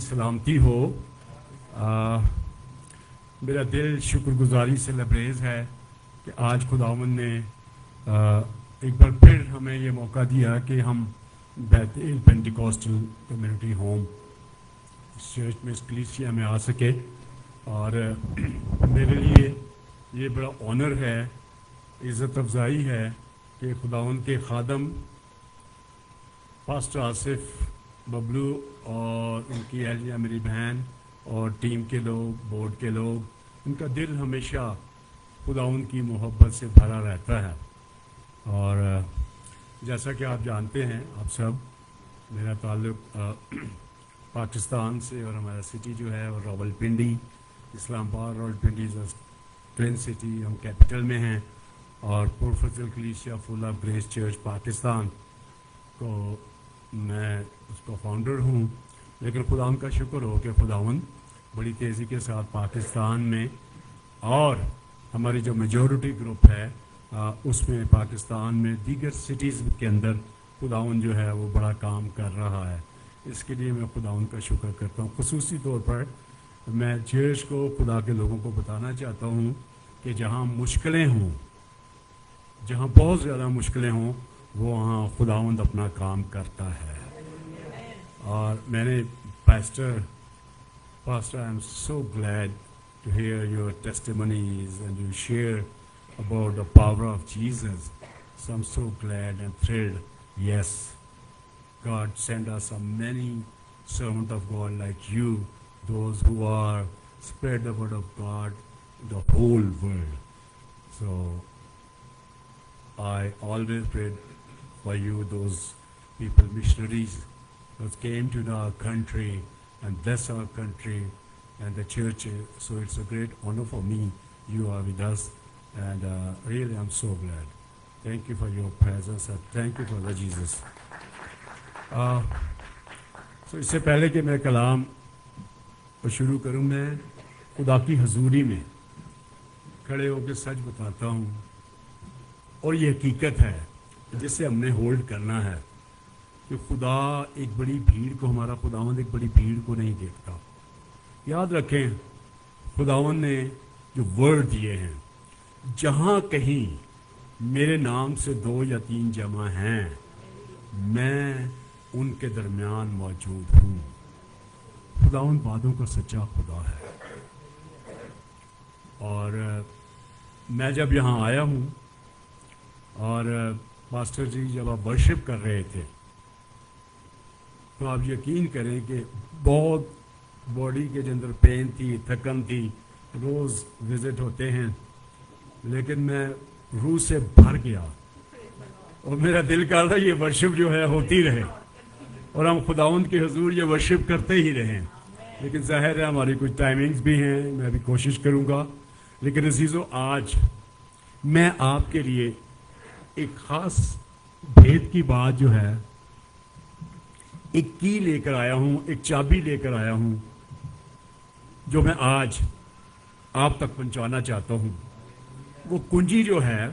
सलामती हो। मेरा दिल शुक्रगुजारी से लबरेज है कि आज खुदावंद ने एक बार फिर हमें ये मौका दिया कि हम बैतेल पेंटिकॉस्टल कम्युनिटी होम इस चर्च में, इस कलीसिया में आ सके। और मेरे लिए ये बड़ा ऑनर है, इज़्ज़त अफजाई है कि खुदावंद के खादम पास्टर आसिफ बबलू और उनकी अहलिया मेरी बहन और टीम के लोग, बोर्ड के लोग, उनका दिल हमेशा खुदावंद की मोहब्बत से भरा रहता है। और जैसा कि आप जानते हैं, आप सब, मेरा ताल्लुक़ पाकिस्तान से और हमारा सिटी जो है और Rawalpindi, Islamabad Rawalpindi is twin city, हम कैपिटल में हैं। और पुरफजल कलीसिया full of grace church Pakistan को मैं उसका फाउंडर हूँ। लेकिन खुदावंद का शुक्र हो कि खुदावंद बड़ी तेज़ी के साथ पाकिस्तान में और हमारी जो मेजॉरिटी ग्रुप है उसमें पाकिस्तान में दीगर सिटीज़ के अंदर खुदावंद जो है वो बड़ा काम कर रहा है। इसके लिए मैं खुदावंद का शुक्र करता हूँ। ख़ुसूसी तौर पर मैं चर्च को, खुदा के लोगों को बताना चाहता हूँ कि जहाँ मुश्किलें हों, जहाँ बहुत ज़्यादा मुश्किलें हों, वो वहाँ खुदावंद अपना काम करता है। और मैंने pastor I am so glad to hear your testimonies and you share about the power of Jesus. So I am so glad and thrilled. Yes, God send us a many servants of God like you, those who are spread the word of God in the whole world. So I always prayed for you, those people, missionaries, that came to our country and bless our country and the church. So it's a great honor for me. You are with us, and really I'm so glad. Thank you for your presence and thank you for the Jesus. So इससे पहले कि मैं कलाम को शुरू करूं, मैं खुदा की हजूरी में खड़े होकर सच बताता हूं, और ये हकीकत है जिसे हमने होल्ड करना है कि खुदा एक बड़ी भीड़ को, हमारा खुदावंद एक बड़ी भीड़ को नहीं देखता। याद रखें, खुदावंद ने जो वर्ड दिए हैं, जहां कहीं मेरे नाम से 2 या 3 जमा हैं, मैं उनके दरमियान मौजूद हूँ। खुदावंद बातों का सच्चा खुदा है। और मैं जब यहाँ आया हूँ और मास्टर जी जब आप वर्शिप कर रहे थे, तो आप यकीन करें कि बहुत बॉडी के अंदर पेन थी, थकन थी, रोज़ विज़िट होते हैं, लेकिन मैं रूह से भर गया और मेरा दिल कर रहा ये वर्शिप जो है होती रहे और हम खुदावंद के हुजूर ये वर्शिप करते ही रहें। लेकिन ज़ाहिर है हमारी कुछ टाइमिंग्स भी हैं, मैं भी कोशिश करूँगा। लेकिन अजीज़ों, आज मैं आपके लिए एक ख़ास भेद की बात जो है, एक की लेकर आया हूँ, एक चाबी लेकर आया हूँ, जो मैं आज आप तक पहुँचाना चाहता हूँ। वो कुंजी जो है,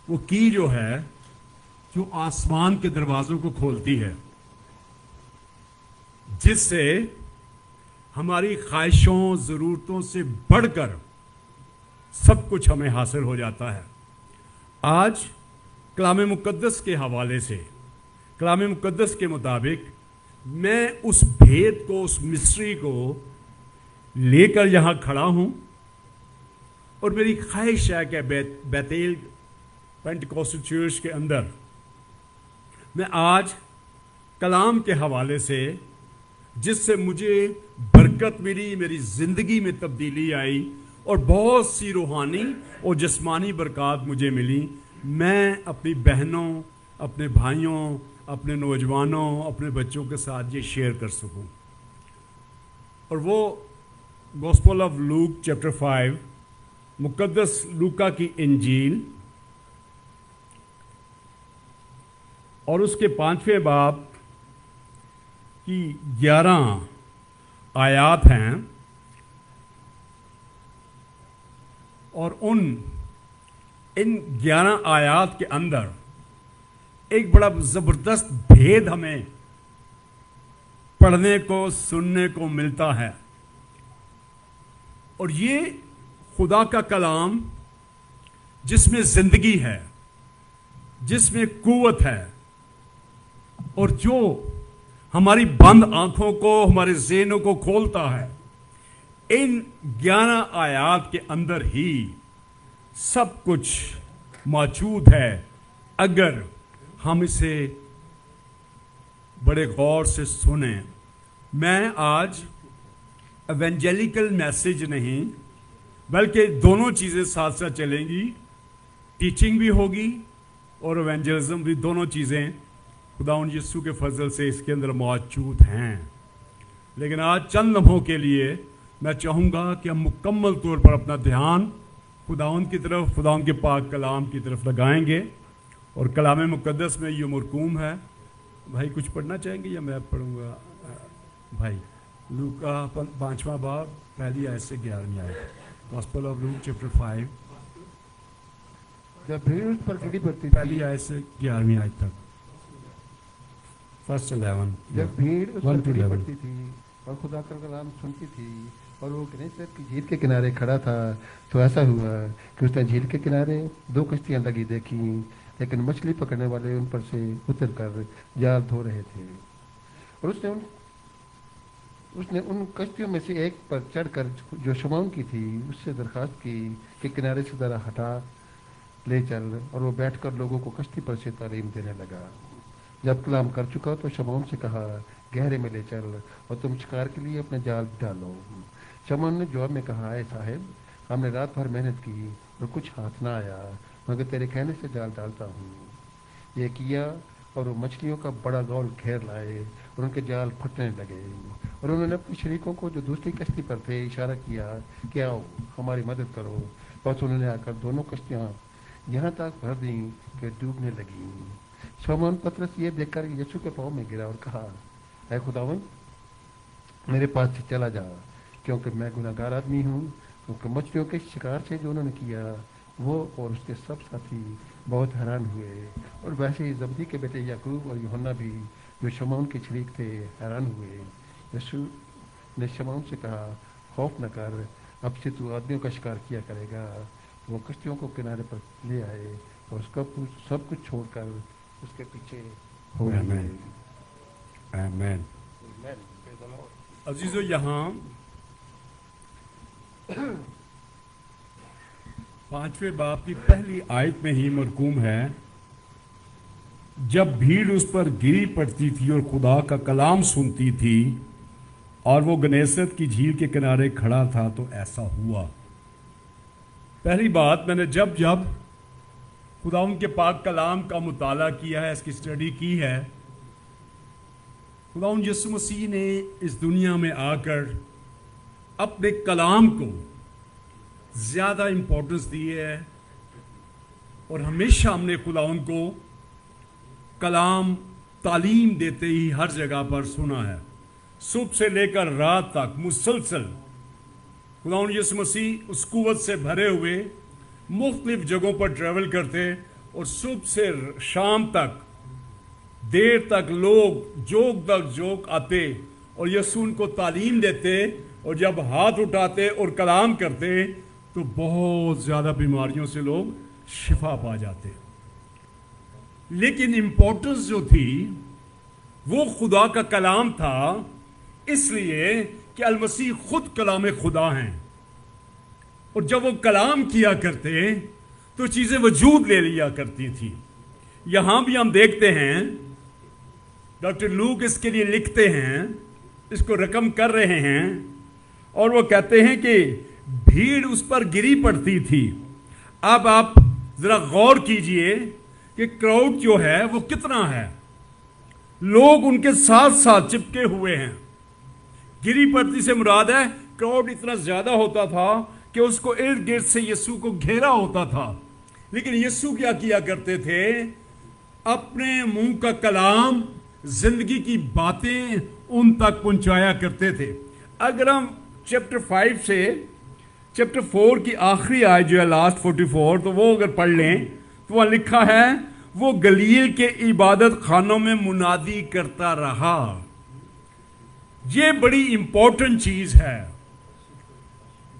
वो की जो है, जो आसमान के दरवाज़ों को खोलती है, जिससे हमारी ख्वाहिशों, ज़रूरतों से बढ़कर सब कुछ हमें हासिल हो जाता है। आज कलाम मुक़द्दस के हवाले से, कलाम मुक़द्दस के मुताबिक मैं उस भेद को, उस मिस्ट्री को लेकर यहाँ खड़ा हूँ, और मेरी ख्वाहिश है कि बैतेल पेंटिकॉस्टल चर्च के अंदर मैं आज कलाम के हवाले से, जिससे मुझे बरकत मिली, मेरी ज़िंदगी में तब्दीली आई और बहुत सी रूहानी और जिस्मानी बरकत मुझे मिली, मैं अपनी बहनों, अपने भाइयों, अपने नौजवानों, अपने बच्चों के साथ ये शेयर कर सकूं। और वो गॉस्पेल ऑफ लूक चैप्टर 5, मुक़द्दस लूका की इंजील और उसके 5वें बाब की 11 आयात हैं, और इन 11 आयात के अंदर एक बड़ा ज़बरदस्त भेद हमें पढ़ने को सुनने को मिलता है। और ये खुदा का कलाम जिसमें जिंदगी है, जिसमें कुव्वत है, और जो हमारी बंद आंखों को, हमारे ज़हनों को खोलता है, इन 11 आयात के अंदर ही सब कुछ मौजूद है अगर हम इसे बड़े गौर से सुने। मैं आज एवेंजेलिकल मैसेज नहीं, बल्कि दोनों चीज़ें साथ साथ चलेंगी, टीचिंग भी होगी और एवेंजलिज्म भी, दोनों चीज़ें खुदावंद यीशु के फजल से इसके अंदर मौजूद हैं। लेकिन आज चंद लम्हों के लिए मैं चाहूँगा कि हम मुकम्मल तौर पर अपना ध्यान खुदावंद की तरफ, खुदावंद के पाक कलाम की तरफ लगाएंगे। और कलाम मुक़द्दस में ये मरकूम है। भाई कुछ पढ़ना चाहेंगे या मैं पढ़ूँगा? भाई लूका 5वां बाब पहली आयत से 11वीं आयत, गॉस्पेल ऑफ लूक चैप्टर 5, जब भीड़ उस पर गिरी पड़ती पहली थी, आयत से 11वीं आयत तक, फर्स्ट 11। जब भीड़ उस पर 1 to गिरी 11। पड़ती थी और खुदा का कलाम सुनती थी और वो गनेसरत की झील के किनारे खड़ा था, तो ऐसा हुआ कि उसने झील के किनारे 2 कश्तियां लगी देखी, लेकिन मछली पकड़ने वाले उन पर से उतर कर जाल धो रहे थे। और उसने उन कश्तियों में से एक पर चढ़कर, जो शमौन की थी, उससे दरखास्त की कि किनारे से ज़रा हटा ले चल। और वो बैठकर लोगों को कश्ती पर से तालीम देने लगा। जब कलाम कर चुका तो शमौन से कहा, गहरे में ले चल और तुम शिकार के लिए अपने जाल डालो। शमौन ने जवाब में कहा, आए साहिब, हमने रात भर मेहनत की और कुछ हाथ ना आया, मगर तेरे कहने से जाल डालता हूँ। ये किया और वो मछलियों का बड़ा गौल घेर लाए और उनके जाल फटने लगे। और उन्होंने अपने शरीकों को जो दूसरी कश्ती पर थे इशारा किया कि आओ हमारी मदद करो। बस उन्होंने आकर दोनों कश्तियाँ यहाँ तक भर दी कि डूबने लगी। शमौन पतरस ये देखकर यीशु के पाँव में गिरा और कहा, ऐ खुदावंद, मेरे पास से चला जा, क्योंकि मैं गुनहगार आदमी हूँ। क्योंकि मछलियों के शिकार से जो उन्होंने किया, वो और उसके सब साथी बहुत हैरान हुए। और वैसे ही जब्दी के बेटे याकूब और यूहन्ना भी, जो शमौन के शरीक थे, हैरान हुए। यीशु ने शमौन से कहा, खौफ न कर, अब से तू आदमियों का शिकार किया करेगा। वो कश्तियों को किनारे पर ले आए और उसका सब कुछ छोड़कर उसके पीछे हो गए। आमीन, आमीन। अजीजों, यहाँ 5वें बाब की पहली आयत में ही मरकूम है, जब भीड़ उस पर गिरी पड़ती थी और खुदा का कलाम सुनती थी और वो गनेसरत की झील के किनारे खड़ा था, तो ऐसा हुआ। पहली बात, मैंने जब जब खुदा उनके पाक कलाम का मुताला किया है, इसकी स्टडी की है, खुदा यीशु मसीह ने इस दुनिया में आकर अपने कलाम को ज़्यादा इम्पोर्टेंस दी है। और हमेशा हमने खुदा उनको कलाम तालीम देते ही हर जगह पर सुना है। सुबह से लेकर रात तक मुसलसल खुदा यीशु मसीह उस कुव्वत से भरे हुए मुख्तलिफ जगहों पर ट्रैवल करते और सुबह से शाम तक देर तक लोग जोक दर जोक आते और यीशु उनको तालीम देते। और जब हाथ उठाते और कलाम करते तो बहुत ज़्यादा बीमारियों से लोग शिफा पा जाते। लेकिन इम्पोर्टेंस जो थी वो खुदा का कलाम था, इसलिए कि अलमसीह खुद कलाम खुदा हैं। और जब वो कलाम किया करते तो चीज़ें वजूद ले लिया करती थी। यहाँ भी हम देखते हैं, डॉक्टर लूक इसके लिए लिखते हैं, इसको रकम कर रहे हैं, और वो कहते हैं कि भीड़ उस पर गिरी पड़ती थी। अब आप ज़रा गौर कीजिए कि क्राउड जो है वो कितना है, लोग उनके साथ साथ चिपके हुए हैं। गिरी पड़ती से मुराद है क्राउड इतना ज़्यादा होता था कि उसको इर्द गिर्द से यीशु को घेरा होता था। लेकिन यीशु क्या किया करते थे, अपने मुंह का कलाम, जिंदगी की बातें उन तक पहुंचाया करते थे। अगर हम चैप्टर 5 से चैप्टर 4 की आखिरी आयत जो है लास्ट 44, तो वो अगर पढ़ लें तो वहाँ लिखा है, वो गलील के इबादत खानों में मुनादी करता रहा। یہ بڑی امپورٹنٹ چیز ہے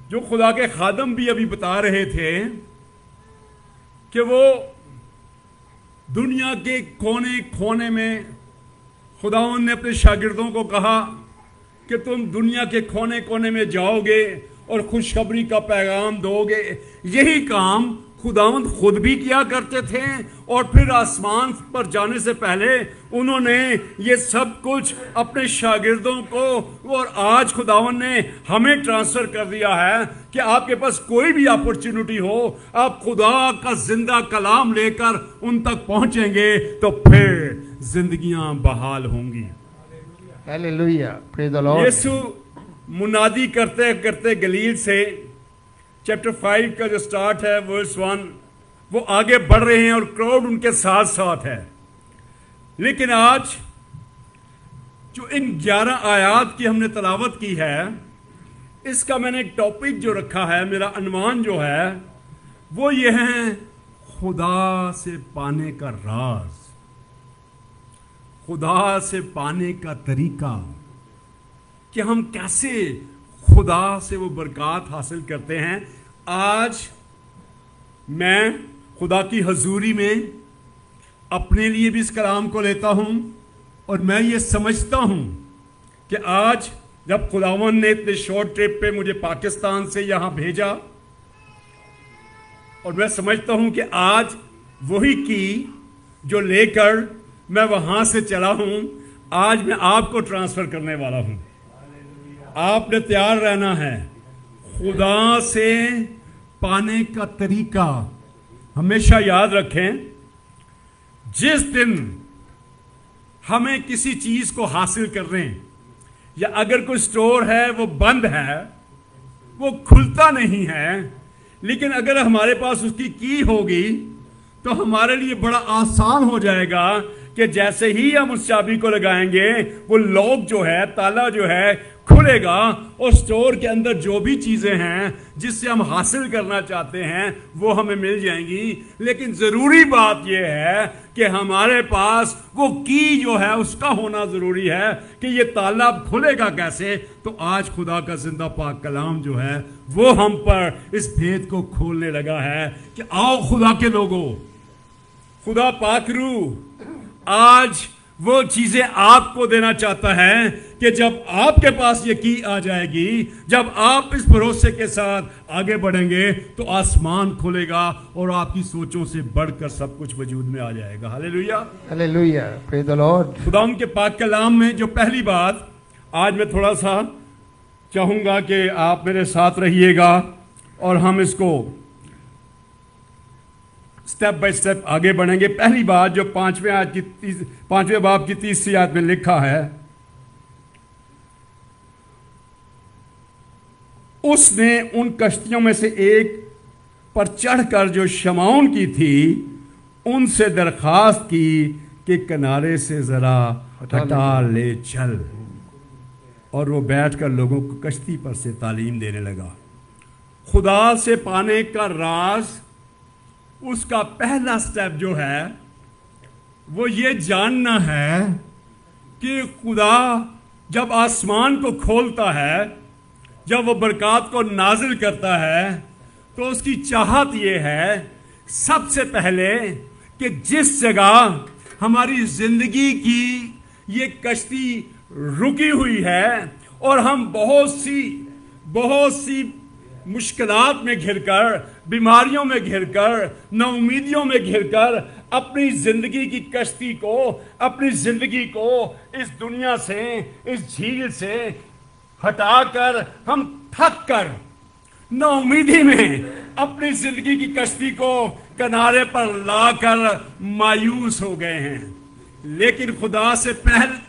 جو خدا کے خادم بھی ابھی بتا رہے تھے کہ وہ دنیا کے کونے کونے میں خداوند نے اپنے شاگردوں کو کہا کہ تم دنیا کے کونے کونے میں جاؤ گے اور خوشخبری کا پیغام دو گے. یہی کام خداوند خود بھی کیا کرتے تھے اور پھر آسمان پر جانے سے پہلے انہوں نے یہ سب کچھ اپنے شاگردوں کو اور آج خداوند نے ہمیں ٹرانسفر کر دیا ہے کہ آپ کے پاس کوئی بھی اپرچونٹی ہو آپ خدا کا زندہ کلام لے کر ان تک پہنچیں گے تو پھر زندگیاں بحال ہوں گی. Hallelujah. Praise the Lord. یسوع منادی کرتے کرتے گلیل سے چیپٹر 5 کا جو سٹارٹ ہے ورس 1 وہ آگے بڑھ رہے ہیں اور کراؤڈ ان کے ساتھ ساتھ ہے. لیکن آج جو ان 11 آیات کی ہم نے تلاوت کی ہے اس کا میں نے ایک ٹاپک جو رکھا ہے میرا عنوان جو ہے وہ یہ ہے خدا سے پانے کا راز, خدا سے پانے کا طریقہ, کہ ہم کیسے خدا سے وہ برکات حاصل کرتے ہیں. آج میں خدا کی حضوری میں اپنے لیے بھی اس کلام کو لیتا ہوں اور میں یہ سمجھتا ہوں کہ آج جب خداوند نے اتنے شارٹ ٹرپ پہ مجھے پاکستان سے یہاں بھیجا اور میں سمجھتا ہوں کہ آج وہی کی جو لے کر میں وہاں سے چلا ہوں آج میں آپ کو ٹرانسفر کرنے والا ہوں. آپ نے تیار رہنا ہے. خدا سے پانے کا طریقہ ہمیشہ یاد رکھیں. جس دن ہمیں کسی چیز کو حاصل کر رہے ہیں یا اگر کوئی سٹور ہے وہ بند ہے وہ کھلتا نہیں ہے, لیکن اگر ہمارے پاس اس کی ہوگی تو ہمارے لیے بڑا آسان ہو جائے گا کہ جیسے ہی ہم اس چابی کو لگائیں گے وہ لاک جو ہے تالا جو ہے کھلے گا اور سٹور کے اندر جو بھی چیزیں ہیں جس سے ہم حاصل کرنا چاہتے ہیں وہ ہمیں مل جائیں گی. لیکن ضروری بات یہ ہے کہ ہمارے پاس وہ کی جو ہے اس کا ہونا ضروری ہے کہ یہ تالا کھلے گا کیسے. تو آج خدا کا زندہ پاک کلام جو ہے وہ ہم پر اس بھید کو کھولنے لگا ہے کہ آؤ خدا کے لوگوں, خدا پاک روح آج وہ چیزیں آپ کو دینا چاہتا ہے کہ جب آپ کے پاس یہ کی آ جائے گی, جب آپ اس بھروسے کے ساتھ آگے بڑھیں گے تو آسمان کھلے گا اور آپ کی سوچوں سے بڑھ کر سب کچھ وجود میں آ جائے گا. ہاللیلویہ Hallelujah. Praise the Lord. خدا ان کے پاک کلام میں جو پہلی بات آج میں تھوڑا سا چاہوں گا کہ آپ میرے ساتھ رہیے گا اور ہم اس کو سٹیپ بائی سٹیپ آگے بڑھیں گے. پہلی بات جو 5ویں باب کی 30 آیت میں لکھا ہے, اس نے ان کشتیوں میں سے ایک پر چڑھ کر جو شمعون کی تھی ان سے درخواست کی کہ کنارے سے ذرا ہٹا لے چل, اور وہ بیٹھ کر لوگوں کو کشتی پر سے تعلیم دینے لگا. خدا سے پانے کا راز اس کا پہلا سٹیپ جو ہے وہ یہ جاننا ہے کہ خدا جب آسمان کو کھولتا ہے, جب وہ برکات کو نازل کرتا ہے تو اس کی چاہت یہ ہے سب سے پہلے کہ جس جگہ ہماری زندگی کی یہ کشتی رکی ہوئی ہے اور ہم بہت سی مشکلات میں گھر کر, بیماریوں میں گھر کر, نا امیدیوں میں گھر کر اپنی زندگی کی کشتی کو, اپنی زندگی کو اس دنیا سے, اس جھیل سے ہٹا کر ہم تھک کر نا امیدی میں اپنی زندگی کی کشتی کو کنارے پر لا کر مایوس ہو گئے ہیں. لیکن خدا سے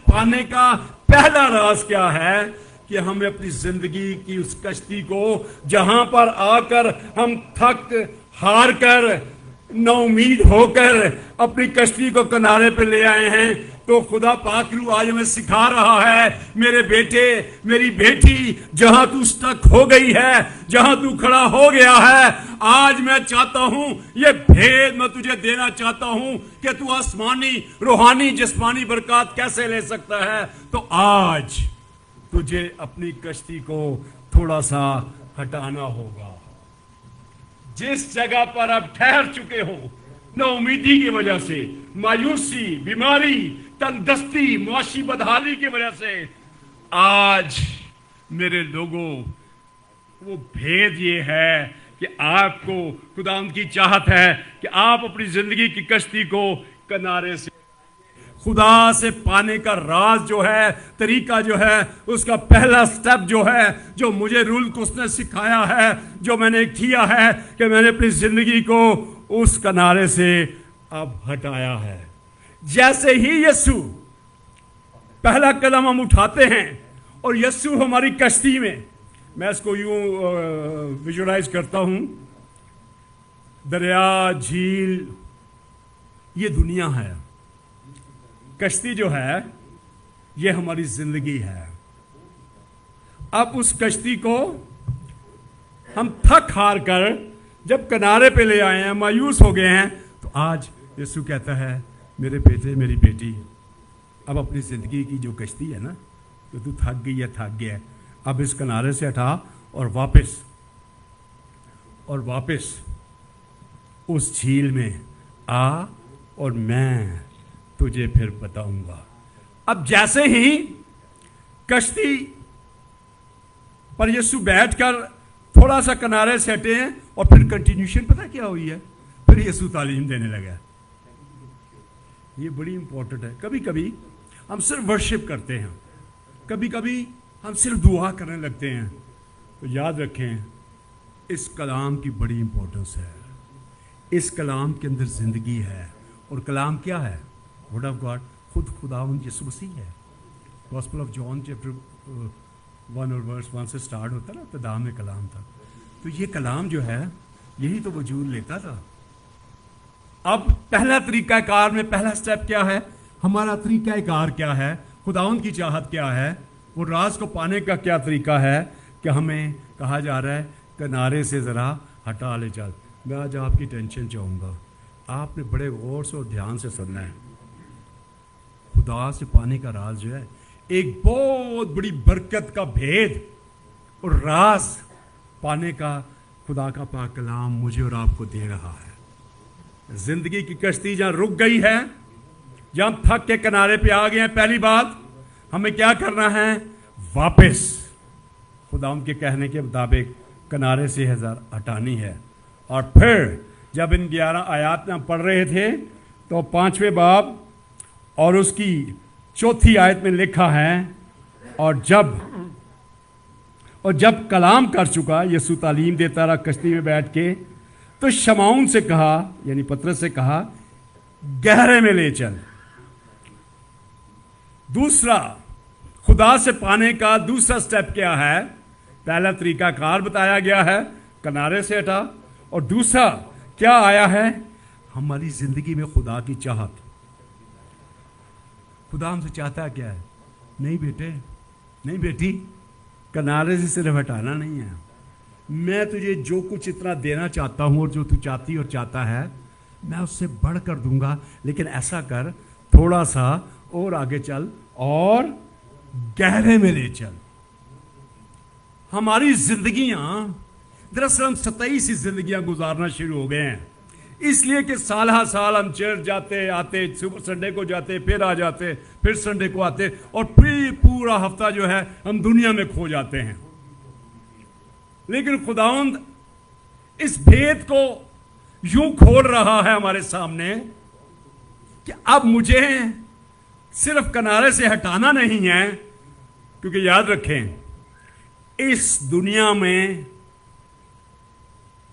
پانے کا پہلا راز کیا ہے کہ ہمیں اپنی زندگی کی اس کشتی کو جہاں پر آ کر ہم تھک ہار کر نا امید ہو کر اپنی کشتی کو کنارے پہ لے آئے ہیں, تو خدا پاک روح آج ہمیں سکھا رہا ہے میرے بیٹے میری بیٹی, جہاں تو سٹک ہو گئی ہے, جہاں تو کھڑا ہو گیا ہے, آج میں چاہتا ہوں یہ بھید میں تجھے دینا چاہتا ہوں کہ تو آسمانی روحانی جسمانی برکات کیسے لے سکتا ہے. تو آج तुझे अपनी कश्ती को थोड़ा सा हटाना होगा। जिस जगह पर आप ठहर चुके हो ना उम्मीदी की वजह से, मायूसी, बीमारी, तंगदस्ती, मुआशी बदहाली की वजह से, आज मेरे लोगों वो भेद ये है कि आपको खुदावंद की चाहत है कि आप अपनी जिंदगी की कश्ती को किनारे से खुदा से पाने का राज जो है, तरीका जो है, उसका पहला स्टेप जो है, जो मुझे रूल को उसने सिखाया है, जो मैंने किया है कि मैंने अपनी जिंदगी को उस किनारे से अब हटाया है। जैसे ही यीशु पहला कदम हम उठाते हैं और यीशु हमारी कश्ती में, मैं इसको यूं विजुलाइज करता हूं, दरिया, झील, ये दुनिया है। कश्ती जो है ये हमारी जिंदगी है। अब उस कश्ती को हम थक हार कर जब किनारे पे ले आए हैं, मायूस हो गए हैं, तो आज यीशु कहता है, मेरे बेटे, मेरी बेटी, अब अपनी जिंदगी की जो कश्ती है ना, तो तू थक गई है, थक गया है, अब इस किनारे से हटा और वापस उस झील में आ और मैं तुझे फिर बताऊंगा। अब जैसे ही कश्ती पर यीशु बैठकर थोड़ा सा किनारे से हटे हैं और फिर कंटिन्यूशन पता क्या हुई है, फिर यीशु तालीम देने लगा। ये बड़ी इंपॉर्टेंट है। कभी कभी हम सिर्फ वर्शिप करते हैं, कभी कभी हम सिर्फ दुआ करने लगते हैं, तो याद रखें इस कलाम की बड़ी इंपॉर्टेंस है। इस कलाम के अंदर जिंदगी है, और कलाम क्या है? वर्ड ऑफ गॉड, खुद खुदावंद यीशु मसीह है। गॉस्पेल ऑफ जॉन चैप्टर 1 और वर्स 1 से स्टार्ट होता ना, इब्तिदा में कलाम था। तो ये कलाम जो है यही तो वजूद लेता था। अब पहला तरीकाकार में पहला स्टेप क्या है? हमारा तरीकाकार क्या है? खुदावंद की चाहत क्या है? वो राज को पाने का क्या तरीका है कि हमें कहा जा रहा है किनारे से ज़रा हटा ले चल। मैं आज आपकी टेंशन चाहूँगा, आपने बड़े गौर से और ध्यान से सुनना है। खुदा से पाने का राज जो है, एक बहुत बड़ी बरकत का भेद और राज पाने का खुदा का पाक कलाम मुझे और आपको दे रहा है। जिंदगी की कश्ती जहाँ रुक गई है, जहाँ थक के किनारे पे आ गए हैं, पहली बात हमें क्या करना है? वापस खुदा उनके कहने के मुताबिक किनारे से हटानी है। और फिर जब इन 11 आयत में हम पढ़ रहे थे, तो 5वें बाब और उसकी 4थी आयत में लिखा है, और जब कलाम कर चुका, यीशु तालीम देता रहा कश्ती में बैठ के, तो शमाउन से कहा, यानी पतरस से कहा, गहरे में ले चल। दूसरा, खुदा से पाने का दूसरा स्टेप क्या है? पहला तरीकाकार बताया गया है, किनारे से हटा, और दूसरा क्या आया है? हमारी जिंदगी में खुदा की चाहत। खुदा हमसे चाहता क्या है? नहीं बेटे, नहीं बेटी, किनारे से सिर्फ हटाना नहीं है। मैं तुझे जो कुछ इतना देना चाहता हूं और जो तू चाहती और चाहता है, मैं उससे बढ़ कर दूंगा, लेकिन ऐसा कर, थोड़ा सा और आगे चल और गहरे में ले चल। हमारी जिंदगियां, दरअसल हम 27 जिंदगियां गुजारना शुरू हो गए हैं, इसलिए कि साल हर साल हम चर्च जाते आते, सुबह संडे को जाते, फिर आ जाते, फिर संडे को आते, और फिर पूरा हफ्ता जो है हम दुनिया में खो जाते हैं। लेकिन खुदावंद इस भेद को यूं खोल रहा है हमारे सामने कि अब मुझे सिर्फ किनारे से हटाना नहीं है, क्योंकि याद रखें, इस दुनिया में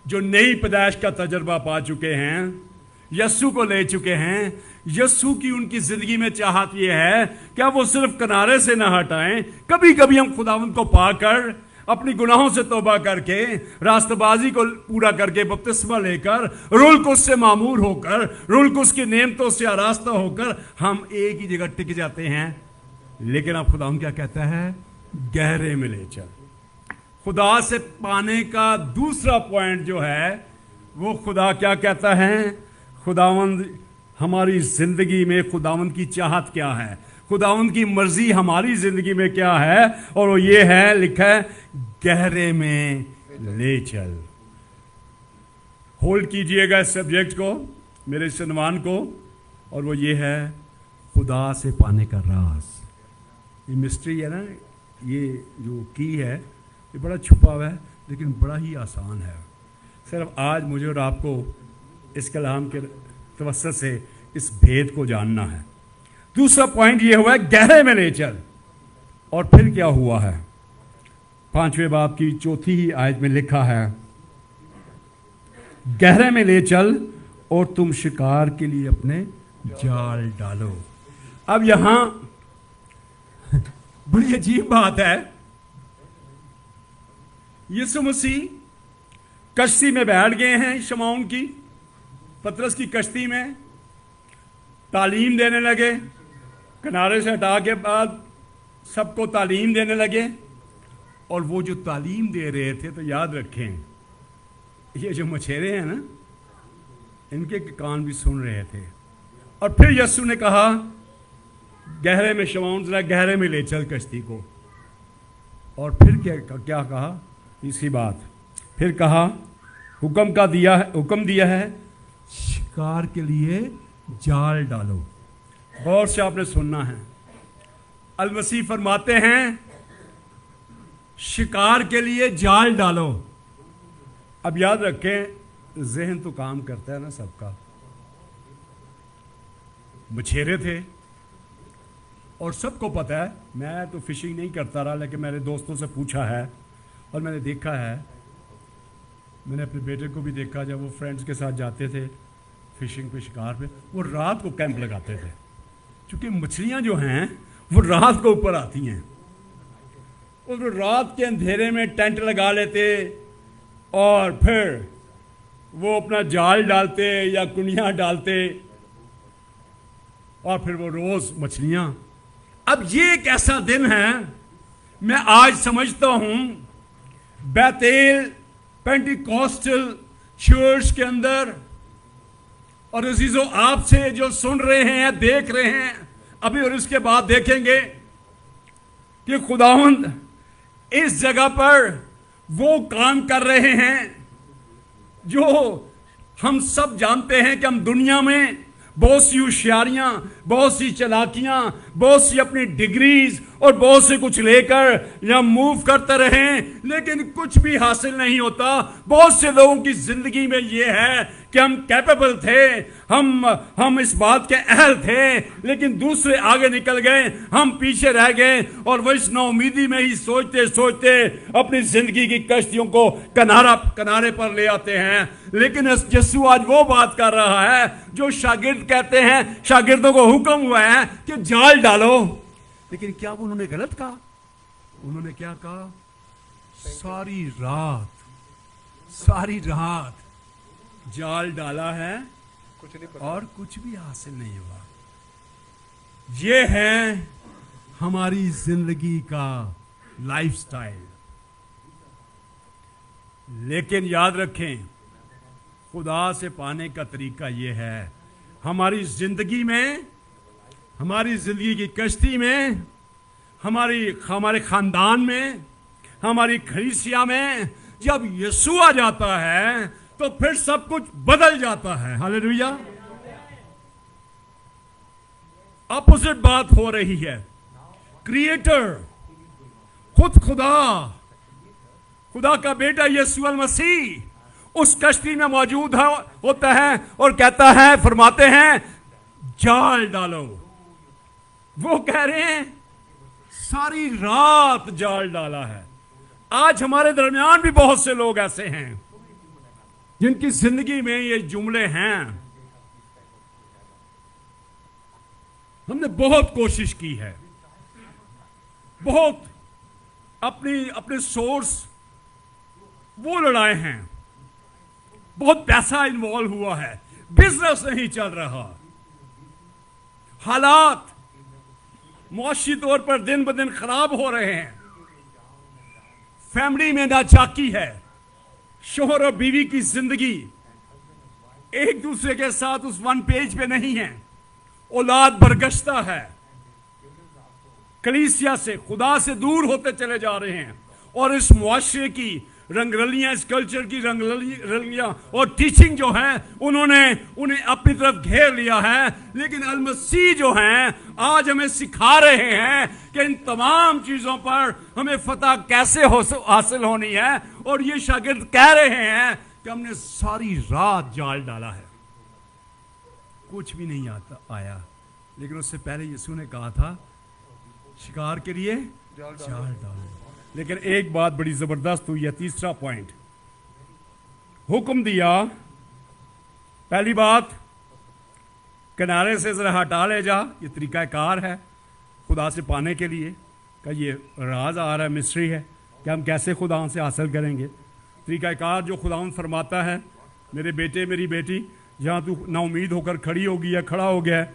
जो नई पैदाइश का तजर्बा पा चुके हैं, यस्सु को ले चुके हैं, यस्सु की उनकी जिंदगी में चाहत यह है कि वो सिर्फ किनारे से ना हटाएं। कभी कभी हम खुदावंद को पाकर, अपनी गुनाहों से तौबा करके, रास्तबाजी को पूरा करके, बपतिस्मा लेकर, रूल कुस से मामूर होकर, रूल कुस की नेमतों से आरास्ता होकर हम एक ही जगह टिक जाते हैं। लेकिन अब खुदावंद क्या कहता है? गहरे में ले चल। खुदा से पाने का दूसरा पॉइंट जो है, वो खुदा क्या कहता है? खुदावंद हमारी जिंदगी में खुदावंद की चाहत क्या है? खुदावंद की मर्जी हमारी जिंदगी में क्या है, और वो ये है, लिखा है गहरे में ले चल। होल्ड कीजिएगा इस सब्जेक्ट को, मेरे सम्मान को, और वो ये है खुदा से पाने का राज। ये मिस्ट्री है ना, ये जो की है ये बड़ा छुपा हुआ है लेकिन बड़ा ही आसान है। सिर्फ आज मुझे और आपको इस कलाम के तवस्सुत से इस भेद को जानना है। दूसरा पॉइंट ये हुआ है गहरे में ले चल। और फिर क्या हुआ है, 5वें बाब की 4थी ही आयत में लिखा है, गहरे में ले चल और तुम शिकार के लिए अपने जाल डालो। अब यहां बड़ी अजीब बात है, यीशु मसीह कश्ती में बैठ गए हैं, शमौन की, पतरस की कश्ती में, तालीम देने लगे, किनारे से हटा के बाद सबको तालीम देने लगे। और वो जो तालीम दे रहे थे, तो याद रखें ये जो मछेरे हैं ना, इनके कान भी सुन रहे थे। और फिर यीशु ने कहा गहरे में, शमौन जरा गहरे में ले चल कश्ती को। और फिर क्या कहा, तीसरी बात, फिर कहा हुक्म दिया है शिकार के लिए जाल डालो। गौर से आपने सुनना है, अल मसीह फरमाते हैं शिकार के लिए जाल डालो। अब याद रखें जहन तो काम करता है ना सबका। मछेरे थे और सबको पता है, मैं तो फिशिंग नहीं करता रहा लेकिन मेरे दोस्तों से पूछा है और मैंने देखा है, मैंने अपने बेटे को भी देखा जब वो फ्रेंड्स के साथ जाते थे फिशिंग पे, शिकार पे, वो रात को कैंप लगाते थे, क्योंकि मछलियां जो हैं वो रात को ऊपर आती हैं। और रात के अंधेरे में टेंट लगा लेते और फिर वो अपना जाल डालते या कुनिया डालते और फिर वो रोज मछलियां। अब ये एक ऐसा दिन है, मैं आज समझता हूं बैतेल पेंटिकॉस्टल चर्च के अंदर, और अजीजों आपसे जो सुन रहे हैं, देख रहे हैं अभी और इसके बाद देखेंगे, कि खुदावंद इस जगह पर वो काम कर रहे हैं जो हम सब जानते हैं कि हम दुनिया में बहुत सी होशियारियां, बहुत सी चालाकियां, बहुत सी अपनी डिग्रीज और बहुत से कुछ लेकर या मूव करते रहें, लेकिन कुछ भी हासिल नहीं होता। बहुत से लोगों की जिंदगी में ये है कि हम कैपेबल थे, हम इस बात के अहल थे, लेकिन दूसरे आगे निकल गए, हम पीछे रह गए और वो इस नाउमीदी में ही सोचते सोचते अपनी जिंदगी की कश्तियों को किनारे पर ले आते हैं। लेकिन यीशु आज वो बात कर रहा है जो शागिर्द कहते हैं, शागिर्दों को हुक्म हुआ है कि जाल डालो। लेकिन क्या उन्होंने गलत कहा? उन्होंने क्या कहा? सारी रात जाल डाला है और कुछ भी हासिल नहीं हुआ। ये है हमारी जिंदगी का लाइफस्टाइल। लेकिन याद रखें, खुदा से पाने का तरीका ये है, हमारी जिंदगी में, हमारी जिंदगी की कश्ती में, हमारे खानदान में, हमारी खलीसिया में जब यीशु आ जाता है तो फिर सब कुछ बदल जाता है। हालेलुया। अपोजिट बात हो रही है। क्रिएटर खुद खुदा का बेटा यीशु मसीह उस कश्ती में मौजूद होता है और कहता है, फरमाते हैं जाल डालो। वो कह रहे हैं सारी रात जाल डाला है। आज हमारे दरमियान भी बहुत से लोग ऐसे हैं जिनकी जिंदगी में ये जुमले हैं। हमने बहुत कोशिश की है, बहुत अपने सोर्स वो लड़ाए हैं, बहुत पैसा इन्वॉल्व हुआ है, बिजनेस नहीं चल रहा, हालात मुआशी तौर पर दिन ब दिन खराब हो रहे हैं, फैमिली में नाचाकी है, शोहर और बीवी की जिंदगी एक दूसरे के साथ उस वन पेज पे नहीं है, औलाद बरगश्ता है, कलीसिया से, खुदा से दूर होते चले जा रहे हैं और इस मुआशरे की रंगरलियां, इस कल्चर की रंगरलियां और टीचिंग जो है उन्हें अपनी तरफ घेर लिया है। लेकिन अल मसीह जो हैं आज हमें सिखा रहे हैं कि इन तमाम चीज़ों पर हमें फतह कैसे हासिल होनी है। और ये शागिर्द कह रहे हैं कि हमने सारी रात जाल डाला है, कुछ भी नहीं आया। लेकिन उससे पहले यीशु ने कहा था शिकार के लिए जाल डालो। लेकिन एक बात बड़ी जबरदस्त हुई है, तीसरा पॉइंट, हुक्म दिया। पहली बात, किनारे से जरा हटा ले जा, ये तरीकाकार है खुदा से पाने के लिए का। ये राज आ रहा है, मिस्ट्री है कि हम कैसे खुदा से हासिल करेंगे। तरीकाकार जो खुदा फरमाता है, मेरे बेटे मेरी बेटी, जहाँ तू ना उम्मीद होकर खड़ी होगी या खड़ा हो गया है,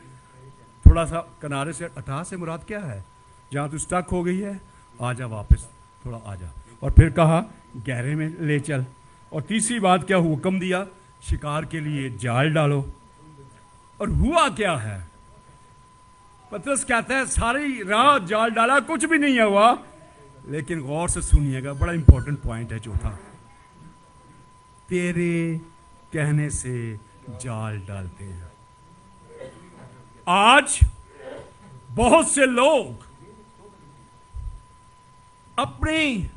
थोड़ा सा किनारे से हटा से मुराद क्या है? जहाँ तू स्टक हो गई है, आ जा वापस, थोड़ा आ जा। और फिर कहा गहरे में ले चल। और तीसरी बात क्या, हुक्म दिया शिकार के लिए जाल डालो। और हुआ क्या है? पतरस कहता है सारी रात जाल डाला, कुछ भी नहीं हुआ। लेकिन गौर से सुनिएगा, बड़ा इंपॉर्टेंट पॉइंट है चौथा, तेरे कहने से जाल डालते हैं। आज बहुत से लोग अपनी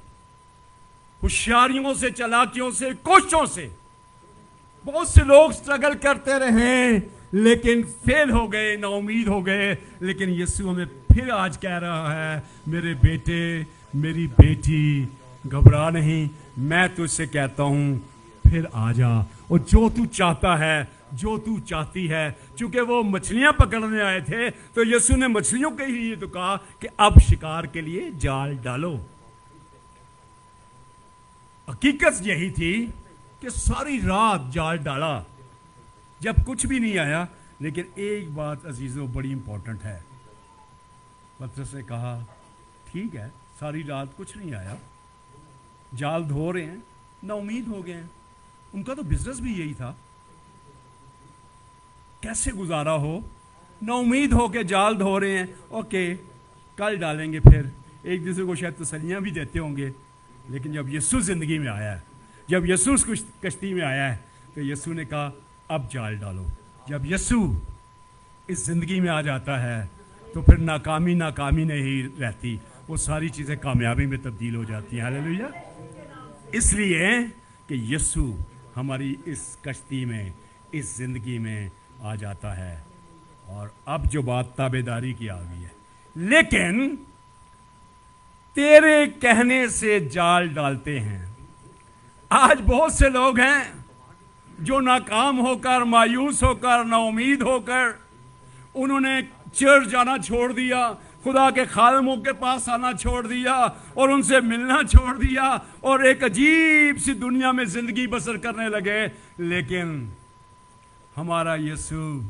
होशियारियों से, चालाकियों से, कोशिशों से, बहुत से लोग स्ट्रगल करते रहे लेकिन फेल हो गए, नाउमीद हो गए। लेकिन यीशु हमें फिर आज कह रहा है, मेरे बेटे मेरी बेटी, घबरा नहीं, मैं तुझसे कहता हूं फिर आ जा। और जो तू चाहता है, जो तू चाहती है, चूंकि वो मछलियां पकड़ने आए थे तो यीशु ने मछलियों के ही तो कहा कि अब शिकार के लिए जाल डालो। हकीकत यही थी कि सारी रात जाल डाला, जब कुछ भी नहीं आया। लेकिन एक बात अजीजों बड़ी इंपॉर्टेंट है, पतरस ने कहा ठीक है सारी रात कुछ नहीं आया, जाल धो रहे हैं, ना उम्मीद हो गए हैं। उनका तो बिजनेस भी यही था, कैसे गुजारा हो, ना उम्मीद हो के जाल धो रहे हैं, ओके कल डालेंगे। फिर एक दूसरे को शायद तसल्लियां भी देते होंगे। लेकिन जब यीशु जिंदगी में आया है, जब यीशु कश्ती में आया है, तो यीशु ने कहा अब जाल डालो। जब यीशु इस जिंदगी में आ जाता है तो फिर नाकामी नहीं रहती, वो सारी चीज़ें कामयाबी में तब्दील हो जाती हैं। हालेलुया। इसलिए कि यीशु हमारी इस कश्ती में, इस जिंदगी में आ जाता है। और अब जो बात ताबेदारी की आ गई है, लेकिन तेरे कहने से जाल डालते हैं। आज बहुत से लोग हैं जो नाकाम होकर, मायूस होकर, नाउमीद होकर, उन्होंने चर्च जाना छोड़ दिया, खुदा के खादमों के पास आना छोड़ दिया और उनसे मिलना छोड़ दिया और एक अजीब सी दुनिया में जिंदगी बसर करने लगे। लेकिन हमारा यीशु,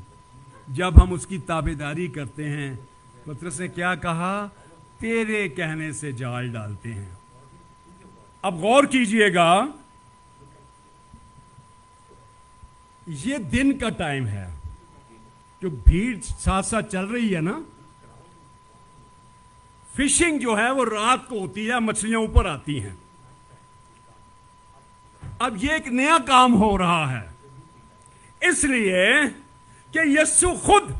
जब हम उसकी ताबेदारी करते हैं, पतरस ने क्या कहा? तेरे कहने से जाल डालते हैं। अब गौर कीजिएगा, ये दिन का टाइम है, जो भीड़ साथ साथ चल रही है ना, फिशिंग जो है वो रात को होती है, मछलियां ऊपर आती हैं। अब ये एक नया काम हो रहा है, इसलिए कि यीशु खुद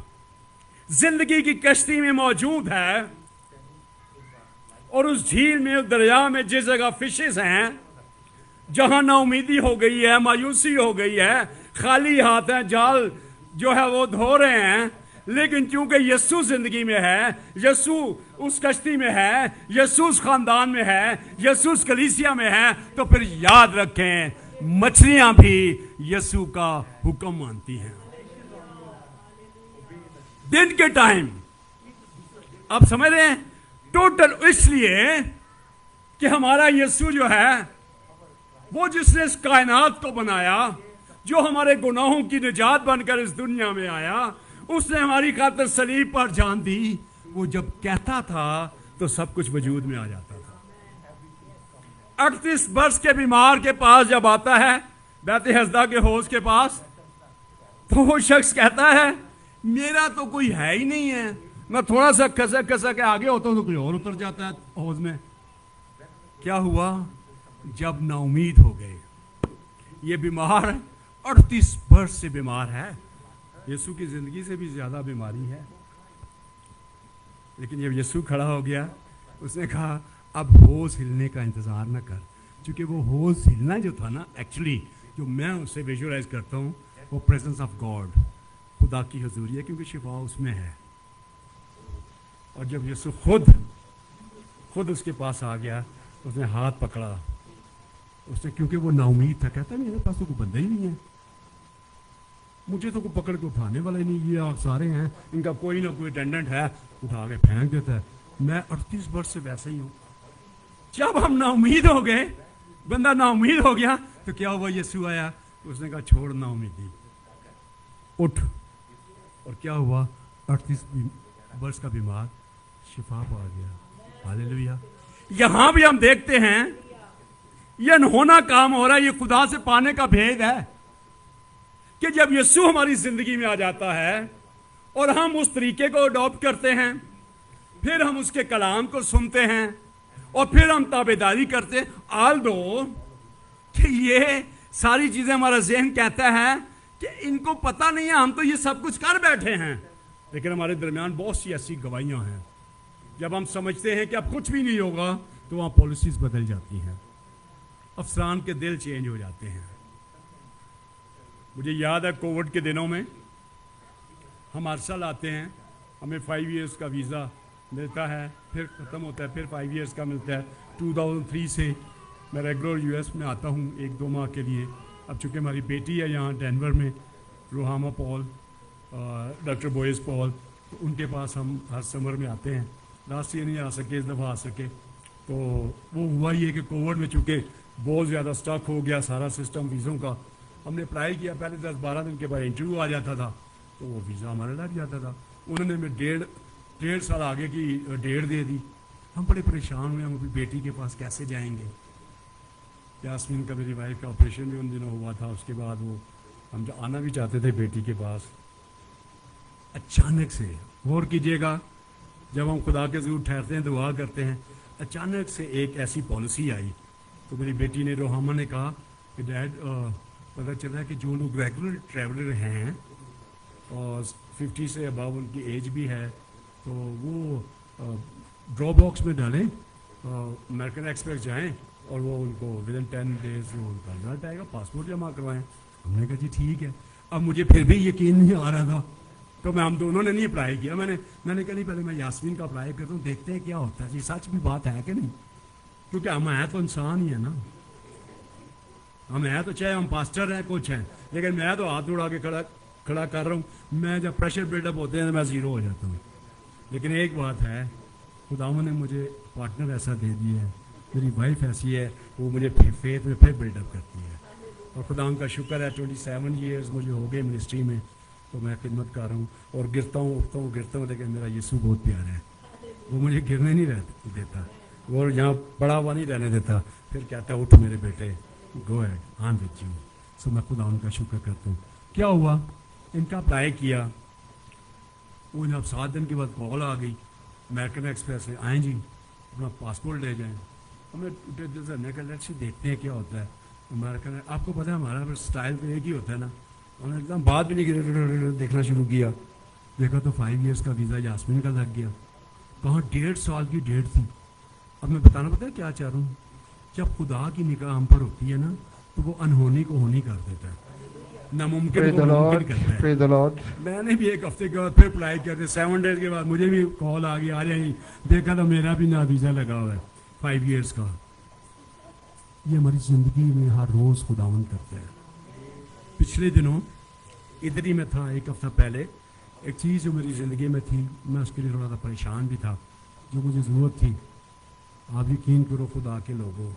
जिंदगी की कश्ती में मौजूद है और उस झील में, उस दरिया में, जिस जगह फिशेस हैं, जहां नाउमीदी हो गई है, मायूसी हो गई है, खाली हाथ है, जाल जो है वो धो रहे हैं। लेकिन चूंकि यीशु जिंदगी में है, यीशु उस कश्ती में है, यीशु उस खानदान में है, यीशु उस कलीसिया में है, तो फिर याद रखें मछलियां भी यीशु का हुक्म मानती हैं। दिन के टाइम, आप समझ रहे हैं, टोटल इसलिए कि हमारा यीशु जो है वो जिसने इस कायनात को बनाया, जो हमारे गुनाहों की निजात बनकर इस दुनिया में आया, उसने हमारी खातिर सलीब पर जान दी। वो जब कहता था तो सब कुछ वजूद में आ जाता था। 38 वर्ष के बीमार के पास जब आता है, बैत हस्दा के होश के पास, तो वो शख्स कहता है मेरा तो कोई है ही नहीं है, میں تھوڑا سا کھسا کے آگے ہوتا ہوں تو کوئی اور اتر جاتا ہے حوض میں. کیا ہوا؟ جب نا امید ہو گئے. یہ بیمار 38 برس سے بیمار ہے, یسوع کی زندگی سے بھی زیادہ بیماری ہے. لیکن جب یسوع کھڑا ہو گیا, اس نے کہا اب ہوش ہلنے کا انتظار نہ کر. چونکہ وہ ہوش ہلنا جو تھا نا, ایکچولی جو میں اسے ویژولائز کرتا ہوں, وہ پریزنس آف گاڈ, خدا کی حضوری ہے, کیونکہ شفا اس میں ہے. اور جب یسوع خود اس کے پاس آ گیا, اس نے ہاتھ پکڑا. اس نے, کیونکہ وہ نا امید تھا, کہتا میرے پاس تو کوئی بندہ ہی نہیں ہے, مجھے تو کوئی پکڑ کے اٹھانے والا ہی نہیں, یہ سارے ہیں, ان کا کوئی نہ کوئی اٹینڈنٹ ہے, اٹھا کے پھینک دیتا ہے. میں 38 برس سے ویسے ہی ہوں. جب ہم نا امید ہو گئے, بندہ نا امید ہو گیا, تو کیا ہوا؟ یسوع آیا, اس نے کہا چھوڑ نا امیدی, اٹھ. اور کیا ہوا؟ 38 برس کا بیمار شفا پا گیا. ہاللیلویہ. یہاں بھی ہم دیکھتے ہیں یہ انہونا کام ہو رہا ہے. یہ خدا سے پانے کا بھید ہے کہ جب یسوع ہماری زندگی میں آ جاتا ہے اور ہم اس طریقے کو اڈاپٹ کرتے ہیں, پھر ہم اس کے کلام کو سنتے ہیں, اور پھر ہم تابعداری کرتے ہیں. آل دو کہ یہ ساری چیزیں ہمارا ذہن کہتا ہے کہ ان کو پتہ نہیں ہے, ہم تو یہ سب کچھ کر بیٹھے ہیں. لیکن ہمارے درمیان بہت سی ایسی گواہیاں ہیں. جب ہم سمجھتے ہیں کہ اب کچھ بھی نہیں ہوگا, تو وہاں پالیسیز بدل جاتی ہیں, افسران کے دل چینج ہو جاتے ہیں. مجھے یاد ہے کووڈ کے دنوں میں ہم ہر سال آتے ہیں, ہمیں 5 ایئرس کا ویزا ملتا ہے, پھر ختم ہوتا ہے, پھر 5 ایئرس کا ملتا ہے. 2003 سے میں ریگولر US میں آتا ہوں 1-2 ماہ کے لیے. اب چونکہ ہماری بیٹی ہے یہاں ڈینور میں, روحامہ پال, ڈاکٹر بوئز پال, تو ان کے پاس ہم ہر سمر میں آتے ہیں. لاسٹ ایئر نہیں آ سکے, اس دفعہ آ سکے. تو وہ ہوا ہی ہے کہ کووڈ میں چونکہ بہت زیادہ اسٹاک ہو گیا سارا سسٹم ویزوں کا, ہم نے اپلائی کیا. پہلے 10-12 دن کے بعد انٹرویو آ جاتا تھا, تو وہ ویزا ہمارا لگ جاتا تھا. انہوں نے ہمیں 1.5 سال آگے کی ڈیٹ دے دی. ہم بڑے پریشان ہوئے, ہم اپنی بیٹی کے پاس کیسے جائیں گے. یاسمین کا, میری وائف کا آپریشن بھی ان دنوں ہوا تھا. اس کے بعد وہ ہم جو آنا بھی چاہتے تھے بیٹی کے پاس. اچانک سے, غور کیجیے گا, جب ہم خدا کے ضرور ٹھہرتے ہیں, دعا کرتے ہیں, اچانک سے ایک ایسی پالیسی آئی. تو میری بیٹی نے, روحامہ نے کہا کہ ڈیڈ پتہ چلا ہے کہ جو لوگ ریگولر ٹریولر ہیں اور 50 سے ابو ان کی ایج بھی ہے, تو وہ ڈراپ باکس میں ڈالیں, امریکن ایکسپریس جائیں, اور وہ ان کو ودن 10 days وہ ان کا رزلٹ آئے گا, پاسپورٹ جمع کروائیں. ہم نے کہا جی ٹھیک ہے. اب مجھے پھر بھی یقین نہیں آ رہا تھا, تو ہم دونوں نے نہیں اپلائی کیا. میں نے کہا نہیں, پہلے میں یاسمین کا اپلائی کرتا ہوں, دیکھتے ہیں کیا ہوتا ہے. جی سچ بھی بات ہے کہ نہیں, کیونکہ ہم ہیں تو انسان ہی ہے نا. ہم ہیں تو, چاہے ہم پاسٹر ہیں, کچھ ہیں, لیکن میں تو ہاتھ اڑا کے کھڑا کر رہا ہوں. میں جب پریشر بلڈ اپ ہوتے ہیں تو میں زیرو ہو جاتا ہوں. لیکن ایک بات ہے, خداوند نے مجھے پارٹنر ایسا دے دیا ہے, میری وائف ایسی ہے, وہ مجھے فیتھ میں پھر بلڈ اپ کرتی ہے. اور خداوند کا شکر ہے 27 ایئرز مجھے ہو گئے منسٹری میں, تو میں خدمت کر رہا ہوں, اور گرتا ہوں, اٹھتا ہوں, لیکن میرا یسوع بہت پیارا ہے. وہ مجھے گرنے نہیں دیتا, وہ یہاں پڑا ہوا نہیں رہنے دیتا. پھر کہتا ہے اٹھ میرے بیٹے, go ahead, I am with you. So میں خداوند کا شکر کرتا ہوں. کیا ہوا, ان کا اپلائی کیا, وہ جب 7 دن کے بعد کال آ گئی امریکن ایکسپریس سے, آئیں جی اپنا پاسپورٹ لے جائیں. ہمیں دل سے ہمیں کہا اچھی دیکھتے ہیں کیا ہوتا ہے. امریکن, آپ کو پتہ ہے ہمارا اسٹائل تو ایک ہی ہوتا ہے نا, ہم نے ایک دم بات بھی نہیں کی, دیکھنا شروع کیا. دیکھا تو 5 ایئرس کا ویزا یاسمین کا لگ گیا. کہاں 1.5 سال کی ڈیٹ تھی. اب میں بتانا پتہ ہے کیا چاہ رہا ہوں, جب خدا کی نگاہ ہم پر ہوتی ہے نا, تو وہ انہونی کو ہونی کر دیتا ہے, ناممکن کو ممکن کرتا ہے. میں نے بھی 1 ہفتے کے بعد پھر اپلائی کیا تھا. 7 days کے بعد مجھے بھی کال آ گئی, آ جائیں. دیکھا تو میرا بھی نا ویزا لگا ہوا ہے 5 ایئرس کا. یہ ہماری زندگی میں ہر روز خداوند کرتا ہے. پچھلے دنوں ادھر ہی میں تھا, 1 ہفتہ پہلے, ایک چیز جو میری زندگی میں تھی, میں اس کے لیے تھوڑا سا پریشان بھی تھا, جو مجھے ضرورت تھی. آپ یقین کرو خدا کے لوگوں,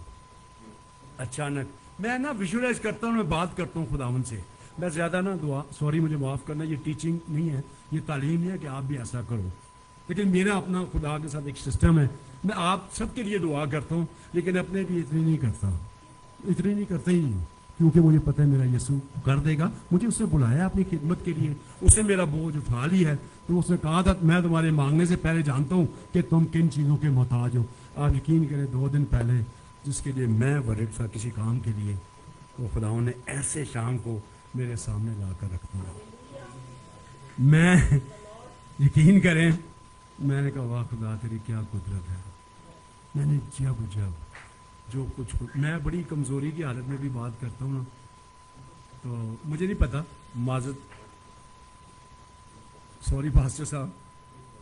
اچانک میں نا ویژولائز کرتا ہوں, میں بات کرتا ہوں خداوند سے. میں زیادہ نا دعا, سوری مجھے معاف کرنا, یہ ٹیچنگ نہیں ہے, یہ تعلیم نہیں ہے کہ آپ بھی ایسا کرو, لیکن میرا اپنا خدا کے ساتھ ایک سسٹم ہے. میں آپ سب کے لیے دعا کرتا ہوں, لیکن اپنے بھی اتنی نہیں کرتا ہی نہیں. کیونکہ مجھے پتہ ہے میرا یسوع کر دے گا. مجھے اس نے بلایا اپنی خدمت کے لیے, اس نے میرا بوجھ اٹھا لی ہے. تو اس نے کہا تھا میں تمہارے مانگنے سے پہلے جانتا ہوں کہ تم کن چیزوں کے محتاج ہو. آپ یقین کریں 2 دن پہلے جس کے لیے میں ورڈ تھا کسی کام کے لیے, وہ خداوند نے ایسے شام کو میرے سامنے لا کر رکھ دیا. میں یقین کریں میں نے کہا واہ خدا تیری کیا قدرت ہے. میں نے جب جو کچھ میں بڑی کمزوری کی حالت میں بھی بات کرتا ہوں نا, تو مجھے نہیں پتا معذرت, سوری پاسٹر صاحب,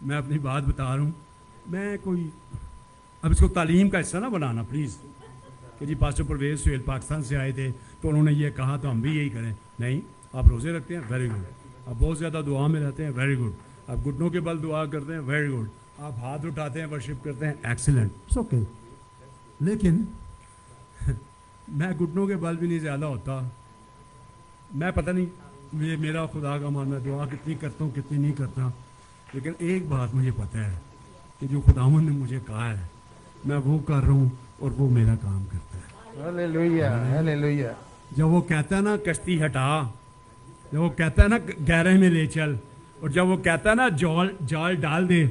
میں اپنی بات بتا رہا ہوں. میں کوئی اب اس کو تعلیم کا حصہ نہ بنانا پلیز کہ جی پاسٹر پرویز سہیل پاکستان سے آئے تھے تو انہوں نے یہ کہا تو ہم بھی یہی کریں. نہیں, آپ روزے رکھتے ہیں ویری گڈ, آپ بہت زیادہ دعا میں رہتے ہیں ویری گڈ, آپ گھٹنوں کے بل دعا کرتے ہیں ویری گڈ, آپ ہاتھ اٹھاتے ہیں ورشپ کرتے ہیں ایکسیلنٹ, اٹس اوکے. لیکن میں گھٹنوں کے بل بھی نہیں زیادہ ہوتا. میں پتہ نہیں یہ میرا خدا کا ماننا, دعا کتنی کرتا ہوں کتنی نہیں کرتا. لیکن ایک بات مجھے پتہ ہے کہ جو خداوند نے مجھے کہا ہے میں وہ کر رہا ہوں اور وہ میرا کام کرتا ہے. ہلیلویا ہلیلویا. جب وہ کہتا ہے نا کشتی ہٹا, جب وہ کہتا ہے نا گہرے میں لے چل, اور جب وہ کہتا ہے نا جال ڈال دے,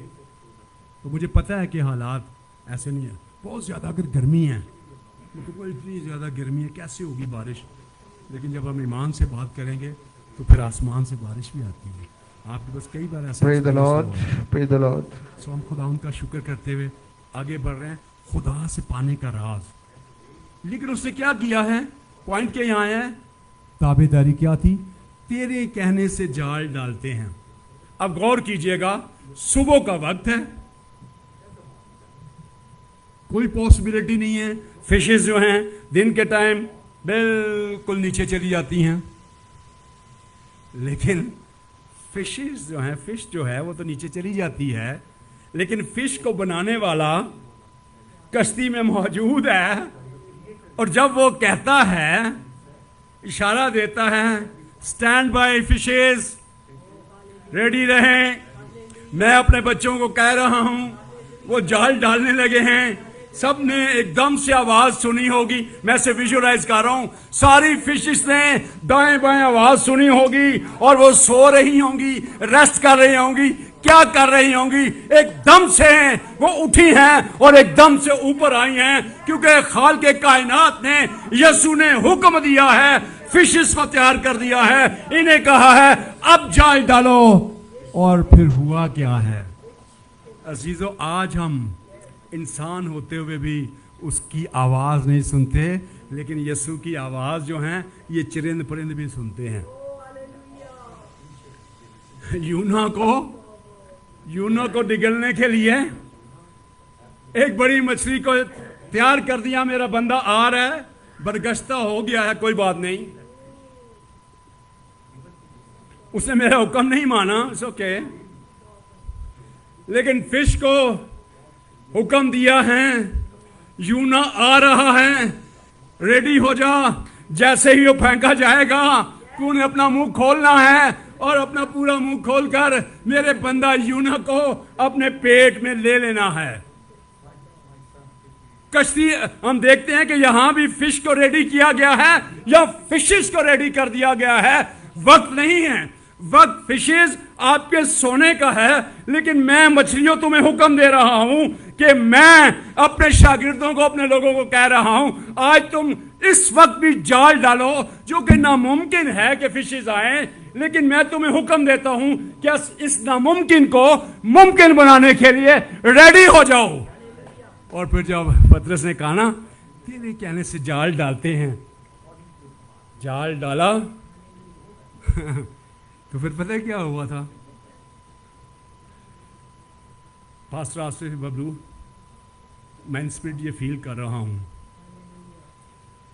تو مجھے پتہ ہے کہ حالات ایسے نہیں ہیں. بہت زیادہ اگر گرمی ہے تو اتنی زیادہ گرمی ہے کیسے ہوگی بارش, لیکن جب ہم ایمان سے بات کریں گے تو پھر آسمان سے بارش بھی آتی ہے. آپ کے بس کئی بار ایسا Praise the Lord, praise the Lord. سو ہم خدا ان کا شکر کرتے ہوئے آگے بڑھ رہے ہیں. خدا سے پانے کا راز, لیکن اس نے کیا کیا ہے, پوائنٹ کے یہاں ہے تابع داری کیا تھی, تیرے کہنے سے جال ڈالتے ہیں. اب غور کیجئے گا, صبح کا وقت ہے, کوئی پاسبلٹی نہیں ہے. فشز جو ہیں دن کے ٹائم بالکل نیچے چلی جاتی ہیں, لیکن فشز جو ہیں, فش جو ہے وہ تو نیچے چلی جاتی ہے, لیکن فش کو بنانے والا کشتی میں موجود ہے. اور جب وہ کہتا ہے, اشارہ دیتا ہے, اسٹینڈ بائی فشز, ریڈی رہیں. میں اپنے بچوں کو کہہ رہا ہوں, وہ جال ڈالنے لگے ہیں. سب نے ایک دم سے آواز سنی ہوگی, میں سے ویژولائز کر رہا ہوں, ساری فشز نے دائیں بائیں آواز سنی ہوگی اور وہ سو رہی ہوں گی, ریسٹ کر رہی ہوں گی. کیا کر رہی ہوں گی, ایک دم سے وہ اٹھی ہیں اور ایک دم سے اوپر آئی ہیں, کیونکہ خالق کائنات نے, یسوع نے حکم دیا ہے, فشز کو تیار کر دیا ہے, انہیں کہا ہے اب جال ڈالو. اور پھر ہوا کیا ہے عزیزو, آج ہم انسان ہوتے ہوئے بھی اس کی آواز نہیں سنتے, لیکن یسوع کی آواز جو ہیں یہ چرند پرند بھی سنتے ہیں. یونا کو نگلنے کے لیے ایک بڑی مچھلی کو تیار کر دیا, میرا بندہ آ رہا ہے, برگشتہ ہو گیا ہے, کوئی بات نہیں, اس نے میرا حکم نہیں مانا, اٹس اوکے. لیکن فش کو حکم دیا ہے, یونا آ رہا ہے, ریڈی ہو جا. جیسے ہی وہ پھینکا جائے گا, تو نے اپنا منہ کھولنا ہے, اور اپنا پورا منہ کھول کر میرے بندہ یونا کو اپنے پیٹ میں لے لینا ہے. کشتی ہم دیکھتے ہیں کہ یہاں بھی فش کو ریڈی کیا گیا ہے, یا فشز کو ریڈی کر دیا گیا ہے. وقت نہیں ہے, وقت فشز آپ کے سونے کا ہے, لیکن میں مچھلیوں تمہیں حکم دے رہا ہوں کہ میں اپنے شاگردوں کو, اپنے لوگوں کو کہہ رہا ہوں, آج تم اس وقت بھی جال ڈالو, جو کہ ناممکن ہے کہ فشز آئیں, لیکن میں تمہیں حکم دیتا ہوں کہ اس ناممکن کو ممکن بنانے کے لیے ریڈی ہو جاؤ. اور پھر جب پترس نے کہا نا تیرے کہنے سے جال ڈالتے ہیں, جال ڈالا تو پھر پتہ کیا ہوا تھا. پاسٹر آصف ببلو, میں انسپرٹ یہ فیل کر رہا ہوں,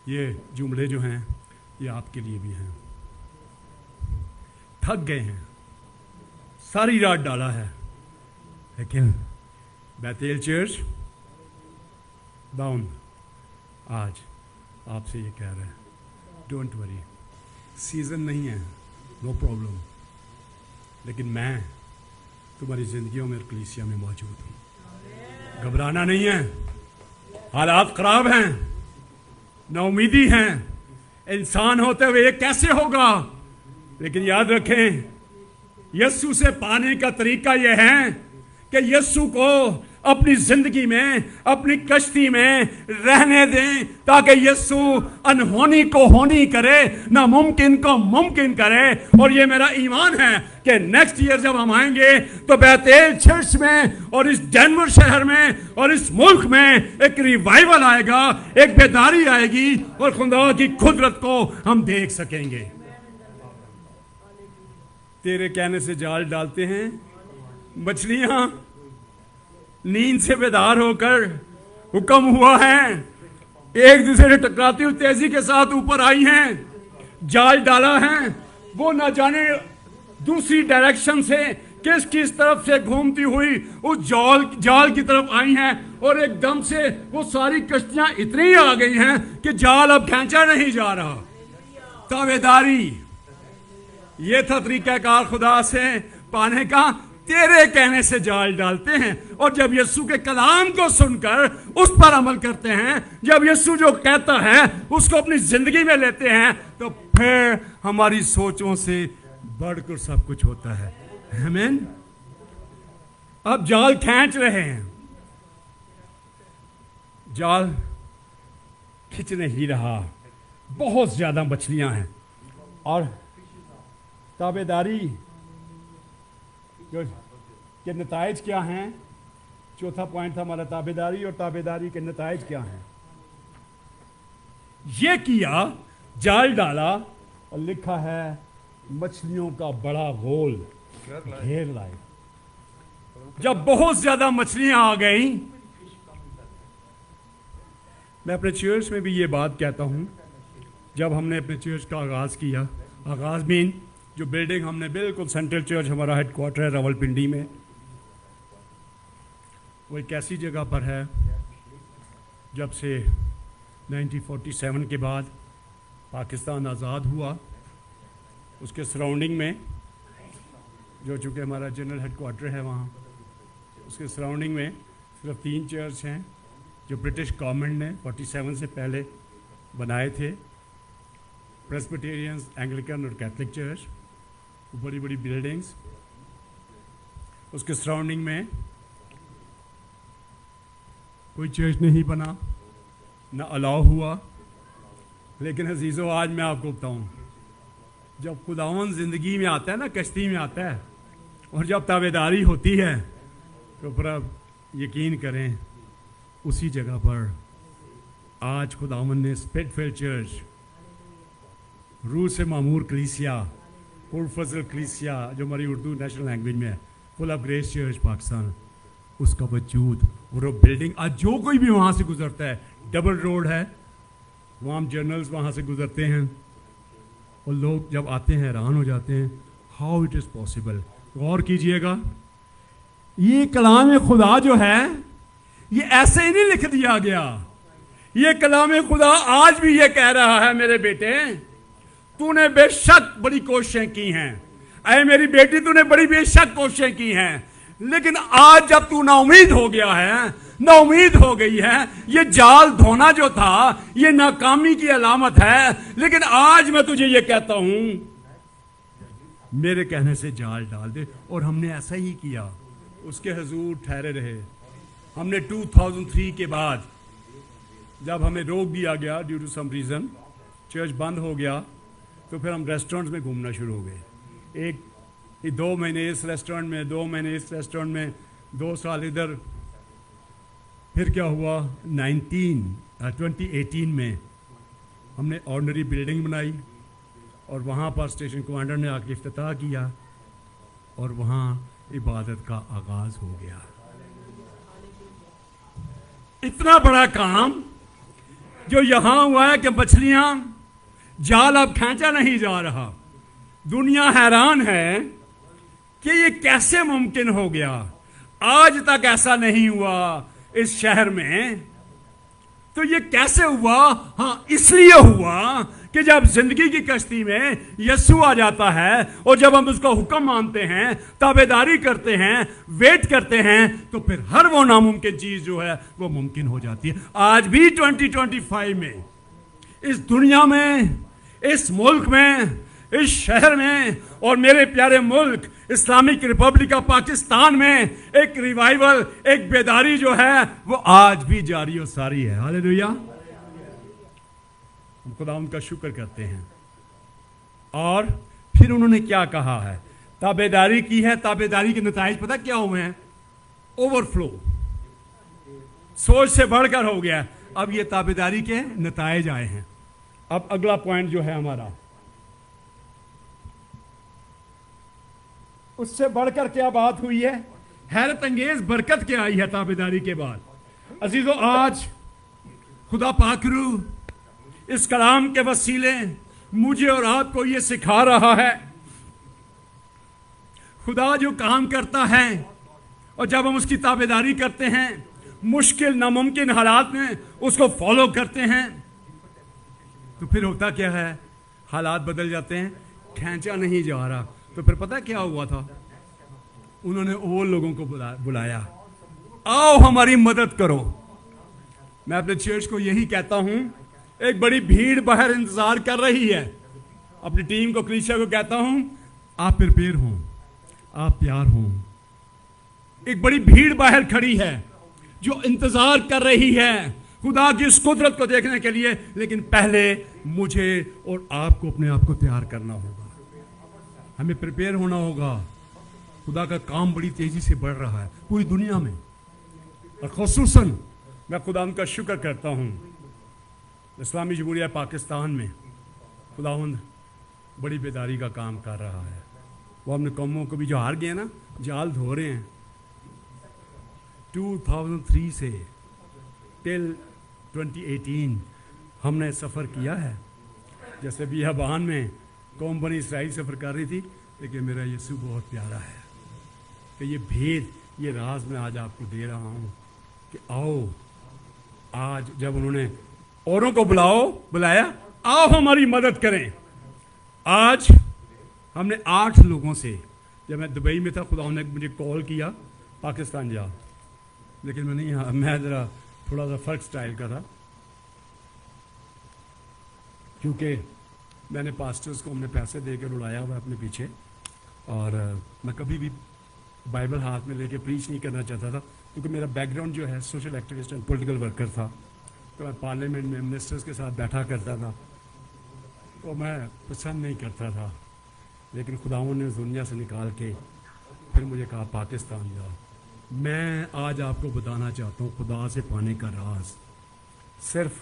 یہ جملے جو ہیں یہ آپ کے لیے بھی ہیں. تھک گئے ہیں, ساری رات ڈالا ہے, لیکن بیتیل چرچ ڈاؤن آج آپ سے یہ کہہ رہے ہیں, ڈونٹ وری, سیزن نہیں ہے, نو پرابلم, لیکن میں تمہاری زندگیوں میں, کلیسیا میں موجود ہوں. گھبرانا نہیں ہے, حالات خراب ہیں, نا امیدی ہیں, इंसान होते हुए ये कैसे होगा? लेकिन याद रखें, यीशु से पाने का तरीका यह है कि यीशु को अपनी जिंदगी में, अपनी कश्ती में रहने दें, ताकि यीशु अनहोनी को होनी करे, नामुमकिन को मुमकिन करे। और ये मेरा ईमान है कि नेक्स्ट ईयर जब हम आएंगे तो बेतेल चर्च में और इस डेनवर शहर में और इस मुल्क में एक रिवाइवल आएगा, एक बेदारी आएगी और खुदा की कुदरत को हम देख सकेंगे। तेरे कहने से जाल डालते हैं, मछलियां नींद से बेदार होकर हुक्म हुआ है, एक दूसरे से टकराती हुई तेजी के साथ ऊपर आई हैं, जाल डाला है। वो न जाने दूसरी डायरेक्शन से किस किस तरफ से घूमती हुई उस जाल की तरफ आई हैं और एकदम से वो सारी कश्तियां इतनी आ गई हैं कि जाल अब खींचा नहीं जा रहा। ताबेदारी, ये था तरीकाकार खुदा से पाने का। तेरे कहने से जाल डालते हैं और जब यीशु के कलाम को सुनकर उस पर अमल करते हैं, जब यीशु जो कहता है उसको अपनी जिंदगी में लेते हैं, तो फिर हमारी सोचों से बढ़कर सब कुछ होता है। आमीन। अब जाल खींच रहे हैं, जाल खींच नहीं रहा, बहुत ज्यादा मछलियां हैं और ताबेदारी के नताइज क्या हैं? चौथा पॉइंट था हमारा ताबेदारी, और ताबेदारी के नताइज क्या हैं? ये किया, जाल डाला और लिखा है मछलियों का बड़ा गोल घेर लाए। जब बहुत ज्यादा मछलियां आ गई, मैं अपने चर्च में भी ये बात कहता हूं, जब हमने अपने चर्च का आगाज किया, आगाज मीन जो बिल्डिंग हमने बिल्कुल सेंट्रल चर्च हमारा हेडक्वार्टर है रावलपिंडी में, वो एक ऐसी जगह पर है जब से 1947 के बाद पाकिस्तान आज़ाद हुआ, उसके सराउंडिंग में जो चूँकि हमारा जनरल हेडक्वार्टर है वहाँ, उसके सराउंडिंग में सिर्फ 3 चर्च हैं जो ब्रिटिश गवर्नमेंट ने 47 से पहले बनाए थे, प्रेस्बिटेरियंस, एंग्लिकन और कैथलिक चर्च, बड़ी बड़ी बिल्डिंग्स। उसके सराउंडिंग में कोई चर्च नहीं बना, ना अलाउ हुआ। लेकिन अजीज़ों, आज मैं आपको बताऊं, जब खुदावंद ज़िंदगी में आता है ना, कश्ती में आता है, और जब ताबेदारी होती है, तो फिर अब यकीन करें उसी जगह पर आज खुदावंद ने स्पिटफील्ड चर्च, रूस से मामूर कलीसिया, पुरफजल कलीसिया जो हमारी उर्दू नेशनल लैंग्वेज में है, full of grace church Pakistan, उसका वजूद और वो बिल्डिंग, आज जो कोई भी वहाँ से गुजरता है, डबल रोड है, वहाँ जर्नल्स वहाँ से गुजरते हैं और लोग जब आते हैं हैरान हो जाते हैं, हाउ इट इज़ पॉसिबल। गौर कीजिएगा, ये कलाम खुदा जो है ये ऐसे ही नहीं लिख दिया गया, ये कलाम खुदा आज भी ये कह रहा है, मेरे बेटे तूने बेशक बड़ी कोशिशें की हैं, अरे मेरी बेटी तूने बड़ी बेशक कोशिशें की हैं, लेकिन आज जब तू नाउमीद हो गया है, नाउमीद हो गई है, ये जाल धोना जो था ये नाकामी की अलामत है। लेकिन आज मैं तुझे ये कहता हूं, मेरे कहने से जाल डाल दे। और हमने ऐसा ही किया, उसके हुजूर ठहरे रहे। हमने 2003 के बाद जब हमें रोक दिया गया due to some reason, church बंद हो गया, तो फिर हम रेस्टोरेंट्स में घूमना शुरू हो गए। 2 महीने इस रेस्टोरेंट में, 2 महीने इस रेस्टोरेंट में, 2 साल इधर। फिर क्या हुआ, 2018 में हमने ऑर्डिनरी बिल्डिंग बनाई और वहाँ पर स्टेशन कमांडर ने आके इफ्तिताह किया और वहाँ इबादत का आगाज़ हो गया। इतना बड़ा काम जो यहाँ हुआ है कि मछलियाँ, जाल अब खींचा नहीं जा रहा। दुनिया हैरान है कि ये कैसे मुमकिन हो गया, आज तक ऐसा नहीं हुआ इस शहर में। तो ये कैसे हुआ? हाँ, इसलिए हुआ कि जब जिंदगी की कश्ती में यीशु आ जाता है और जब हम उसका हुक्म मानते हैं, ताबेदारी करते हैं, वेट करते हैं, तो फिर हर वो नामुमकिन चीज जो है वो मुमकिन हो जाती है। आज भी 2025 में इस दुनिया में इस मुल्क में, इस शहर में और मेरे प्यारे मुल्क इस्लामिक रिपब्लिक ऑफ पाकिस्तान में एक रिवाइवल, एक बेदारी जो है वो आज भी जारी और सारी है। हालेलुया। हम खुदा उनका शुक्र करते हैं। और फिर उन्होंने क्या कहा है, ताबेदारी की है। ताबेदारी के नताइज पता क्या हुए हैं? ओवरफ्लो, सोच से बढ़कर हो गया। अब ये ताबेदारी के नताइज आए हैं। अब अगला पॉइंट जो है हमारा, उससे बढ़कर क्या बात हुई है? हैरत अंगेज बरकत क्या आई है ताबेदारी के बाद। अजीजों, आज खुदा पाकरू इस कलाम के वसीले मुझे और आपको ये सिखा रहा है, खुदा जो काम करता है और जब हम उसकी ताबेदारी करते हैं, मुश्किल नामुमकिन हालात में उसको फॉलो करते हैं, तो फिर होता क्या है? हालात बदल जाते हैं, खींचा नहीं जा रहा। तो फिर पता क्या हुआ था? उन्होंने और लोगों को बुलाया, आओ हमारी मदद करो। मैं अपने चर्च को यही कहता हूं, एक बड़ी भीड़ बाहर इंतजार कर रही है। अपनी टीम को, कलीसिया को कहता हूं, आप प्रिपेयर हों, आप तैयार हों। एक बड़ी भीड़ बाहर खड़ी है जो इंतजार कर रही है खुदा की इस कुदरत को देखने के लिए। लेकिन पहले मुझे और आपको अपने आप को तैयार करना होगा, हमें प्रिपेयर होना होगा। खुदा का काम बड़ी तेजी से बढ़ रहा है पूरी दुनिया में, और खुसूसन मैं खुदा उनका शुक्र करता हूँ, इस्लामी जमहूरिया पाकिस्तान में खुदावंद बड़ी बेदारी का काम कर रहा है। वो अपने कौमों को भी जो हार गए ना, जाल धो रहे हैं। 2003 से टिल 2018 हमने सफ़र किया है। जैसे बियाबान में कौम बनी इसराइल सफ़र कर रही थी, लेकिन मेरा यीशु बहुत प्यारा है कि ये भेद, ये राज मैं आज आपको दे रहा हूँ कि आओ, आज जब उन्होंने औरों को बुलाया, आओ हमारी मदद करें। आज हमने 8 लोगों से, जब मैं दुबई में था, खुदा ने मुझे कॉल किया पाकिस्तान जा, लेकिन मैं नहीं, मैं ज़रा थोड़ा सा फर्क स्टाइल का था, क्योंकि मैंने पास्टर्स को हमने पैसे दे कर उड़ाया हुआ अपने पीछे, और मैं कभी भी बाइबल हाथ में लेके प्रीच नहीं करना चाहता था, क्योंकि मेरा बैकग्राउंड जो है social activist and political worker था। तो मैं पार्लियामेंट में मिनिस्टर्स के साथ बैठा करता था, तो मैं पसंद नहीं करता था। लेकिन खुदावंद ने दुनिया से निकाल के फिर मुझे कहा पाकिस्तान जाओ। मैं आज आपको बताना चाहता हूँ खुदा से पाने का राज, सिर्फ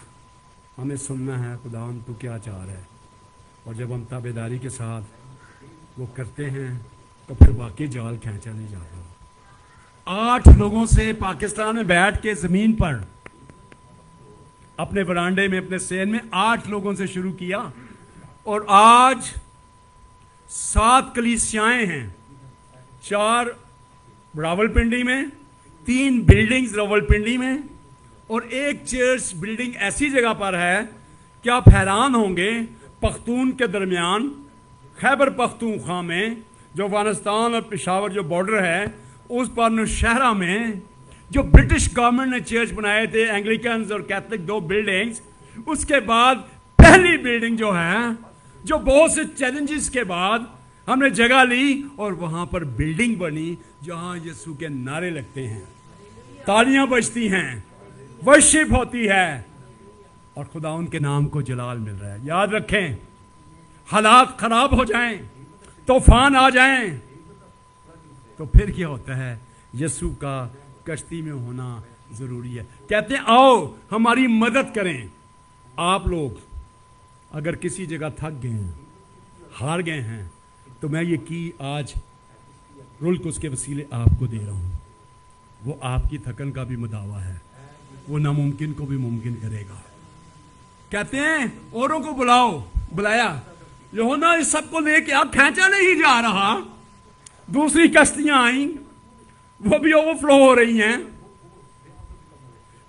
हमें सुनना है खुदावंद तू क्या चाह रहा है, और जब हम ताबेदारी के साथ वो करते हैं तो फिर वाकई जाल खींचा नहीं जाता। 8 लोगों से पाकिस्तान में बैठ के ज़मीन पर अपने बरांडे में, अपने सेन में 8 लोगों से शुरू किया, और आज 7 कलीसियाएं हैं, 4 रावलपिंडी में, 3 बिल्डिंग्स रावलपिंडी में, और 1 चर्च बिल्डिंग ऐसी जगह पर है कि आप हैरान होंगे। पख्तून के दरमियान खैबर पख्तूनख्वा में, जो अफगानिस्तान और पेशावर जो बॉर्डर है, उस पर नौशहरा में जो ब्रिटिश गवर्नमेंट ने चर्च बनाए थे, एंग्लिकन्स और कैथलिक 2 बिल्डिंग्स, उसके बाद पहली बिल्डिंग जो है, जो बहुत से चैलेंजेस के बाद हमने जगह ली और वहां पर बिल्डिंग बनी जहां यीशु के नारे लगते हैं, तालियां बजती हैं, वर्शिप होती है, और खुदा उनके नाम को जलाल मिल रहा है। याद रखें, हालात खराब हो जाएं, तूफान आ जाएं, तो फिर क्या होता है? यीशु का कश्ती में होना जरूरी है। कहते हैं आओ हमारी मदद करें। आप लोग अगर किसी जगह थक गए हैं, हार गए हैं, तो मैं ये की आज रुल्क उसके वसीले आपको दे रहा हूं। वो आपकी थकन का भी मुदावा है, वो नामुमकिन को भी मुमकिन करेगा। कहते हैं औरों को बुलाया, यूहन्ना इस सबको लेके आप खींचा नहीं जा रहा। दूसरी कश्तियां आई, वो भी ओवरफ्लो हो रही हैं।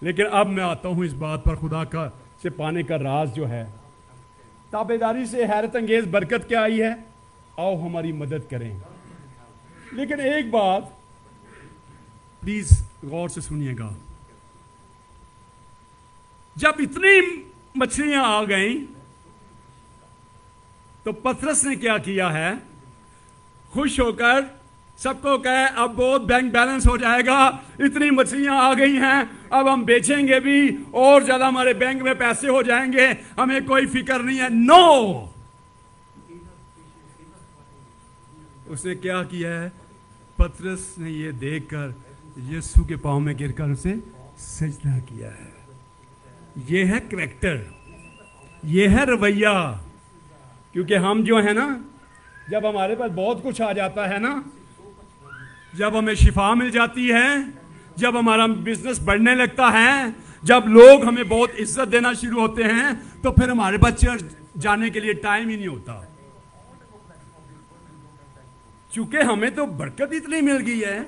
लेकिन अब मैं आता हूं इस बात पर, खुदा का से पाने का राज जो है, ताबेदारी से हैरत अंगेज बरकत क्या आई है? आओ हमारी मदद करें। लेकिन एक बात प्लीज गौर से सुनिएगा, जब इतनी मछलियां आ गईं तो पतरस ने क्या किया है, खुश होकर सबको कहे अब बहुत बैंक बैलेंस हो जाएगा, इतनी मछलियां आ गई हैं, अब हम बेचेंगे भी और ज्यादा हमारे बैंक में पैसे हो जाएंगे, हमें कोई फिक्र नहीं है। नो, उसने क्या किया है, पतरस ने ये देखकर यीशु के पांव में गिरकर उसे सजदा किया है। ये है करैक्टर, ये है रवैया। क्योंकि हम जो है ना, जब हमारे पास बहुत कुछ आ जाता है ना, जब हमें शिफा मिल जाती है, जब हमारा बिजनेस बढ़ने लगता है, जब लोग हमें बहुत इज्जत देना शुरू होते हैं, तो फिर हमारे पास चर्च जाने के लिए टाइम ही नहीं होता। चूंकि हमें तो बरकत इतनी मिल गई है,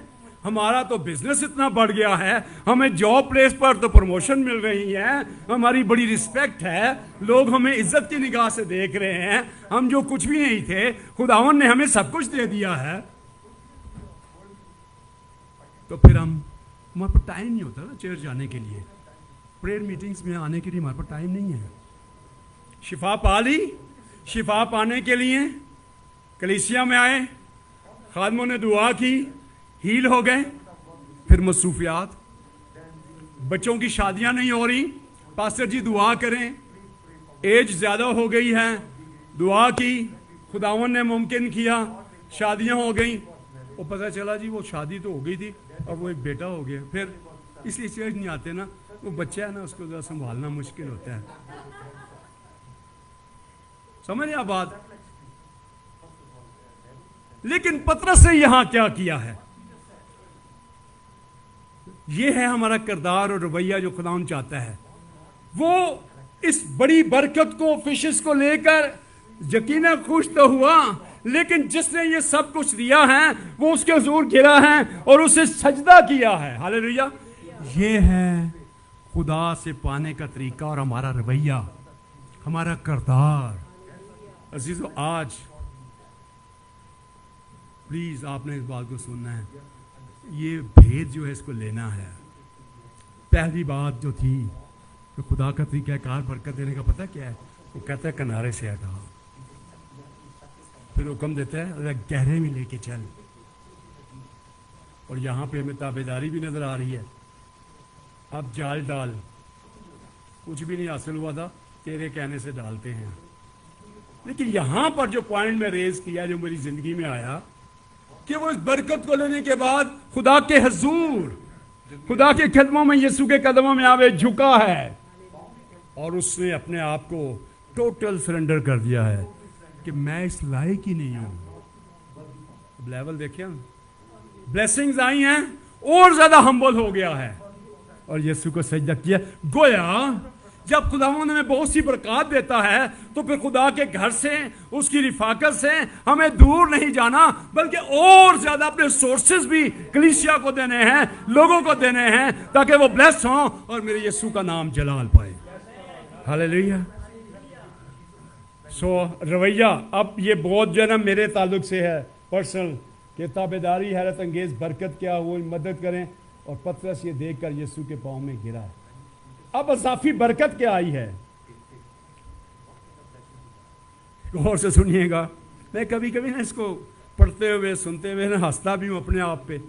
हमारा तो बिजनेस इतना बढ़ गया है, हमें जॉब प्लेस पर तो प्रमोशन मिल रही है, हमारी बड़ी रिस्पेक्ट है, लोग हमें इज्जत की निगाह से देख रहे हैं, हम जो कुछ भी नहीं थे खुदावन ने हमें सब कुछ दे दिया है, तो फिर हमारे पास टाइम नहीं होता ना चर्च जाने के लिए, प्रेयर मीटिंग्स में आने के लिए हमारे पास टाइम नहीं है। शिफा पा ली, शिफा पाने के लिए कलीसिया में आए, खादमों ने दुआ की, हील हो गए। फिर मसरूफियात, बच्चों की शादियां नहीं हो रही, पास्टर जी दुआ करें, एज ज्यादा हो गई है, दुआ की, खुदावन ने मुमकिन किया, शादियां हो गई। वो पता चला जी वो शादी तो हो गई थी और वो एक बेटा हो गया, फिर इसलिए चर्च नहीं आते ना, वो बच्चा है ना, उसको जरा संभालना मुश्किल होता है। समझ रहे आप बात? लेकिन पतरस ने यहां क्या किया है, यह है हमारा किरदार और रवैया जो खुदावन चाहता है। वो इस बड़ी बरकत को, फिशेस को लेकर यकीनन खुश तो हुआ, लेकिन जिसने ये सब कुछ दिया है वो उसके हुजूर गिरा है और उसे सजदा किया है। हालेलुया। ये है खुदा से पाने का तरीका और हमारा रवैया, हमारा किरदार। अजीजों, आज प्लीज आपने इस बात को सुनना है, ये भेद जो है इसको लेना है। पहली बात जो थी तो खुदा का तरीक़ाकार बरकत देने का पता क्या है, वो कहता है किनारे से हटा, फिर हुक्म देता है अगर गहरे में लेके चल। और यहाँ पे हमें ताबेदारी भी नजर आ रही है। अब जाल डाल, कुछ भी नहीं हासिल हुआ था, तेरे कहने से डालते हैं। लेकिन यहाँ पर जो पॉइंट में रेज किया, जो मेरी जिंदगी में आया, कि वो इस बरकत को लेने के बाद खुदा के हुजूर, खुदा के कदमों में, यीशु के कदमों में आवे झुका है और उसने अपने आप को टोटल सरेंडर कर दिया है कि मैं इस लायक ही नहीं हूं। लेवल देखिए, ब्लेसिंग्स आई हैं और ज्यादा हम्बल हो गया है और यीशु को सजदा किया। गोया जब खुदावंद हमें बहुत सी बरकत देता है तो फिर खुदा के घर से, उसकी रिफाकत से हमें दूर नहीं जाना, बल्कि और ज्यादा अपने सोर्सेज भी कलीसिया को देने हैं, लोगों को देने हैं, ताकि वो ब्लेस हों और मेरे यीशु का नाम जलाल पाए। हालेलुया। सो रवैया, अब ये बहुत जो है ना मेरे ताल्लुक से है पर्सनल, कि ताबेदारी, हैरत अंगेज बरकत क्या, वो मदद करें। और पतरस ये देखकर यीशु के पांव में गिरा। अब अजाफी बरकत क्या आई है, गौर से सुनिएगा। मैं कभी कभी ना इसको पढ़ते हुए, सुनते हुए ना हंसता भी हूं अपने आप पे।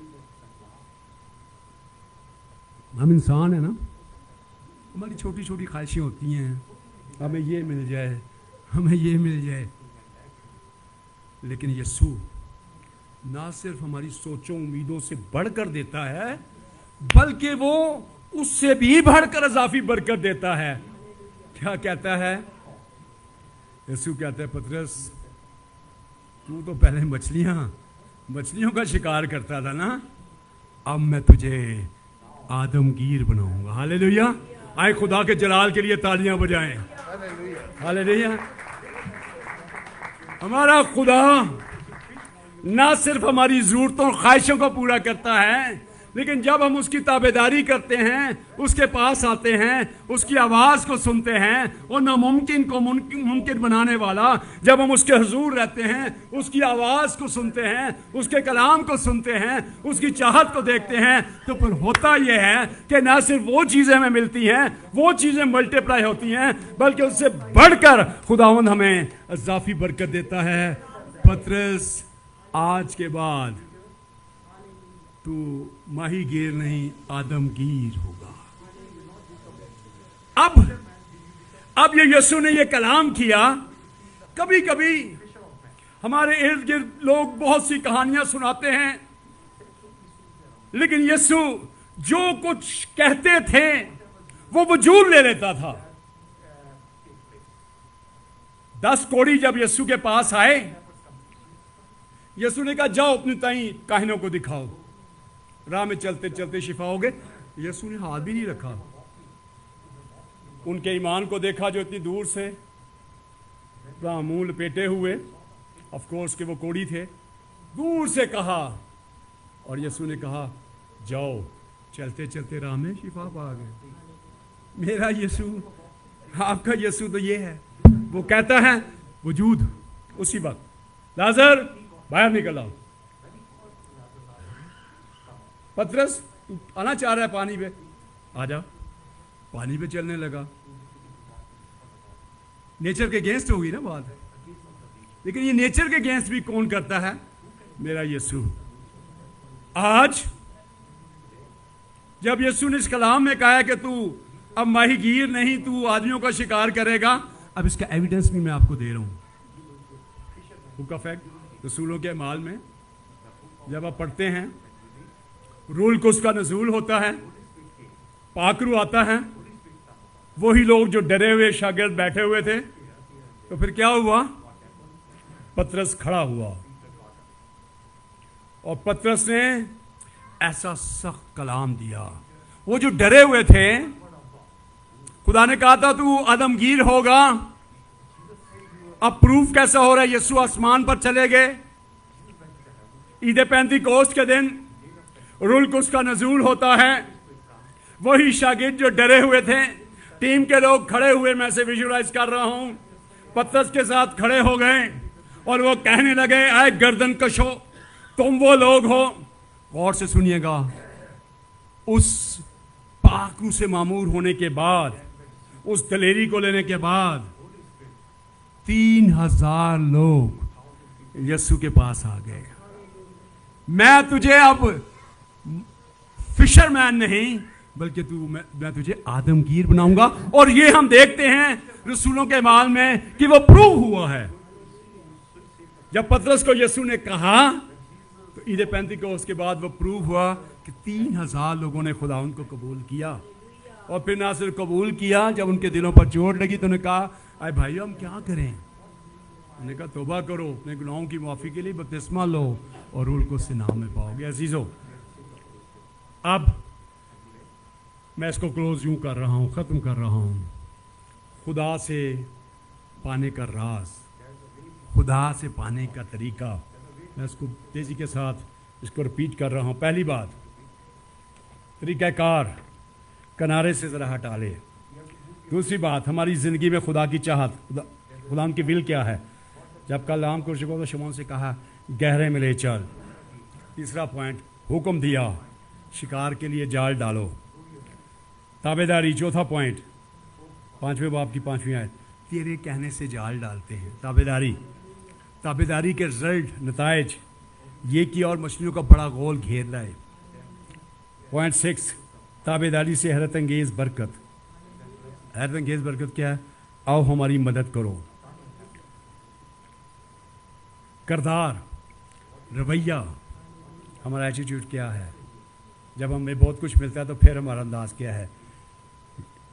हम इंसान है ना, हमारी छोटी छोटी ख्वाहिशें होती हैं, हमें ये मिल जाए, हमें ये मिल जाए। लेकिन यीशु ना सिर्फ हमारी सोचों उम्मीदों से बढ़कर देता है, बल्कि वो उससे भी बढ़कर अजाफी बरकत देता है। क्या कहता है यीशु? कहता है पतरस, तू तो पहले मछलियों का शिकार करता था ना, अब मैं तुझे आदमगीर बनाऊंगा। हालेलुया। आए खुदा के जलाल के लिए तालियां बजाएं। हालेलुया। हमारा खुदा ना सिर्फ हमारी जरूरतों और ख्वाहिशों को पूरा करता है, لیکن جب ہم اس کی تابعداری کرتے ہیں، اس کے پاس آتے ہیں، اس کی آواز کو سنتے ہیں، اور ناممکن کو ممکن بنانے والا، جب ہم اس کے حضور رہتے ہیں، اس کی آواز کو سنتے ہیں، اس کے کلام کو سنتے ہیں، اس کی چاہت کو دیکھتے ہیں، تو پھر ہوتا یہ ہے کہ نہ صرف وہ چیزیں ہمیں ملتی ہیں، وہ چیزیں ملٹیپلائی ہوتی ہیں، بلکہ اس سے بڑھ کر خداوند ہمیں اضافی برکت دیتا ہے۔ پطرس، آج کے بعد تو ماہی گیر نہیں، آدم گیر ہوگا۔ اب یہ یسوع نے یہ کلام کیا۔ کبھی کبھی ہمارے ارد گرد لوگ بہت سی کہانیاں سناتے ہیں، لیکن یسوع جو کچھ کہتے تھے وہ وجود لے لیتا تھا۔ 10 کوڑی جب یسوع کے پاس آئے، یسوع نے کہا جاؤ اپنی تائیں کاہنوں کو دکھاؤ، راہ میں چلتے چلتے شفا ہو گئے۔ یسوع نے ہاتھ بھی نہیں رکھا، ان کے ایمان کو دیکھا جو اتنی دور سے منہ لپیٹے ہوئے، آف کورس کہ وہ کوڑی تھے، دور سے کہا، اور یسوع نے کہا جاؤ، چلتے چلتے راہ میں شفا پا گئے۔ میرا یسوع، آپ کا یسوع تو یہ ہے، وہ کہتا ہے وجود اسی وقت، لازر باہر نکل آؤ۔ پطرس آنا چاہ رہا ہے پانی پہ، آ جا، پانی پہ چلنے لگا۔ نیچر کے اگینسٹ ہوگی نا بات، لیکن یہ نیچر کے اگینسٹ بھی کون کرتا ہے؟ میرا یسوع۔ آج جب یسوع نے اس کلام میں کہا کہ تو اب ماہی گیر نہیں، تو آدمیوں کا شکار کرے گا، اب اس کا ایویڈنس بھی میں آپ کو دے رہا ہوں۔ بک آف ایکٹ، رسولوں کے اعمال میں جب آپ پڑھتے ہیں، روح القدس کا نزول ہوتا ہے، پاک روح آتا ہے، وہی لوگ جو ڈرے ہوئے شاگرد بیٹھے ہوئے تھے، تو پھر کیا ہوا؟ پطرس کھڑا ہوا، اور پطرس نے ایسا سخت کلام دیا۔ وہ جو ڈرے ہوئے تھے، خدا نے کہا تھا تو آدم گیر ہوگا، اب پروف کیسا ہو رہا ہے؟ یسوع آسمان پر چلے گئے، عید پینتیکوست کے دن روح القدس کا نزول ہوتا ہے، وہی شاگرد جو ڈرے ہوئے تھے، ٹیم کے لوگ کھڑے ہوئے، میں سے ویژولائز کر رہا ہوں، پطرس کے ساتھ کھڑے ہو گئے، اور وہ کہنے لگے اے گردن کشو، تم وہ لوگ ہو۔ غور سے سنیے گا، اس پاک روح سے معمور ہونے کے بعد، اس دلیری کو لینے کے بعد 3000 لوگ یسوع کے پاس آ گئے۔ میں تجھے اب فشر مین نہیں، بلکہ میں تجھے آدم گیر بناؤں گا، اور یہ ہم دیکھتے ہیں رسولوں کے اعمال میں کہ وہ پروو ہوا ہے۔ جب پطرس کو یسوع نے کہا تو عید پینتیکوست کے بعد وہ پروو ہوا کہ 3000 لوگوں نے خدا ان کو قبول کیا، اور پھر نہ صرف قبول کیا، جب ان کے دلوں پر چوٹ لگی تو انہوں نے کہا اے بھائی ہم کیا کریں؟ انہوں نے کہا توبہ کرو، اپنے گناہوں کی معافی کے لیے بپتسمہ لو، اور روح القدس سے نام میں پاؤ گے۔ عزیزو، اب میں اس کو کلوز یوں کر رہا ہوں، ختم کر رہا ہوں۔ خدا سے پانے کا راز، خدا سے پانے کا طریقہ، میں اس کو تیزی کے ساتھ اس کو رپیٹ کر رہا ہوں۔ پہلی بات، طریقہ کار کنارے سے ذرا ہٹا لے۔ دوسری بات، ہماری زندگی میں خدا کی چاہت، خدا ان کی ول کیا ہے؟ جب کلام کو شمعون سے کہا گہرے میں لے چل۔ تیسرا پوائنٹ، حکم دیا شکار کے لیے جال ڈالو۔ تابعداری، چوتھا پوائنٹ، 5ویں باب کی 5ویں آیت، تیرے کہنے سے جال ڈالتے ہیں۔ تابعداری کے رزلٹ، نتائج یہ کی اور مچھلیوں کا بڑا غول گھیر رہا ہے۔ پوائنٹ 6، تابعداری سے حیرت انگیز برکت۔ حیرت انگیز برکت کیا ہے؟ آؤ ہماری مدد کرو۔ کردار، رویہ، ہمارا ایٹیٹیوڈ کیا ہے؟ جب ہمیں بہت کچھ ملتا ہے تو پھر ہمارا انداز کیا ہے؟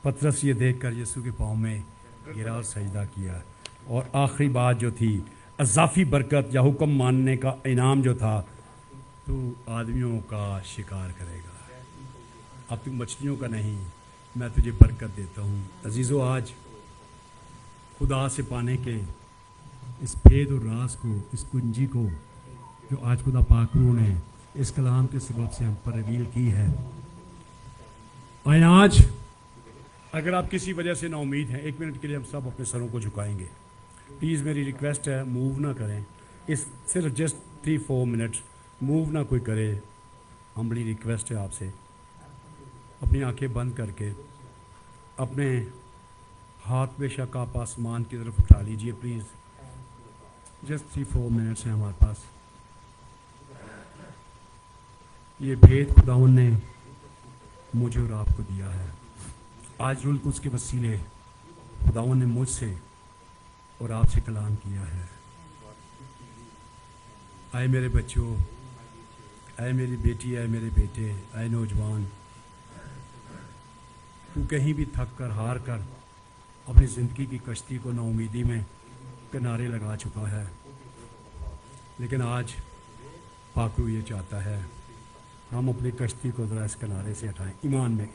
پطرس یہ دیکھ کر یسوع کے پاؤں میں گرا اور سجدہ کیا۔ اور آخری بات جو تھی، اضافی برکت یا حکم ماننے کا انعام جو تھا، تو آدمیوں کا شکار کرے گا، اب تو مچھلیوں کا نہیں، میں تجھے برکت دیتا ہوں۔ عزیزو، آج خدا سے پانے کے اس بھید اور راز کو، اس کنجی کو جو آج خدا پاک روح نے اس کلام کے سبب سے ہم پر ریویل کی ہے. آج اگر آپ کسی وجہ سے نا امید ہیں، 1 منٹ کے لیے ہم سب اپنے سروں کو جھکائیں گے. پلیز میری ریکویسٹ ہے، موو نہ کریں. اس صرف جسٹ 3-4 منٹ موو نہ کوئی کرے. ہمبلی ریکویسٹ ہے آپ سے، اپنی آنکھیں بند کر کے اپنے ہاتھ بے شک آپ آسمان کی طرف اٹھا لیجئے. پلیز جسٹ 3-4 منٹس ہیں ہمارے پاس. یہ بھید خداوند نے مجھے اور آپ کو دیا ہے. آج روح القدس کے وسیلے خداوند نے مجھ سے اور آپ سے کلام کیا ہے. اے میرے بچوں، اے میری بیٹی، اے میرے بیٹے، اے نوجوان، تو کہیں بھی تھک کر ہار کر اپنی زندگی کی کشتی کو نا امیدی میں کنارے لگا چکا ہے. لیکن آج پاکرو یہ چاہتا ہے ہم اپنی کشتی کو ذرا اس کنارے سے ہٹائیں، ایمان میں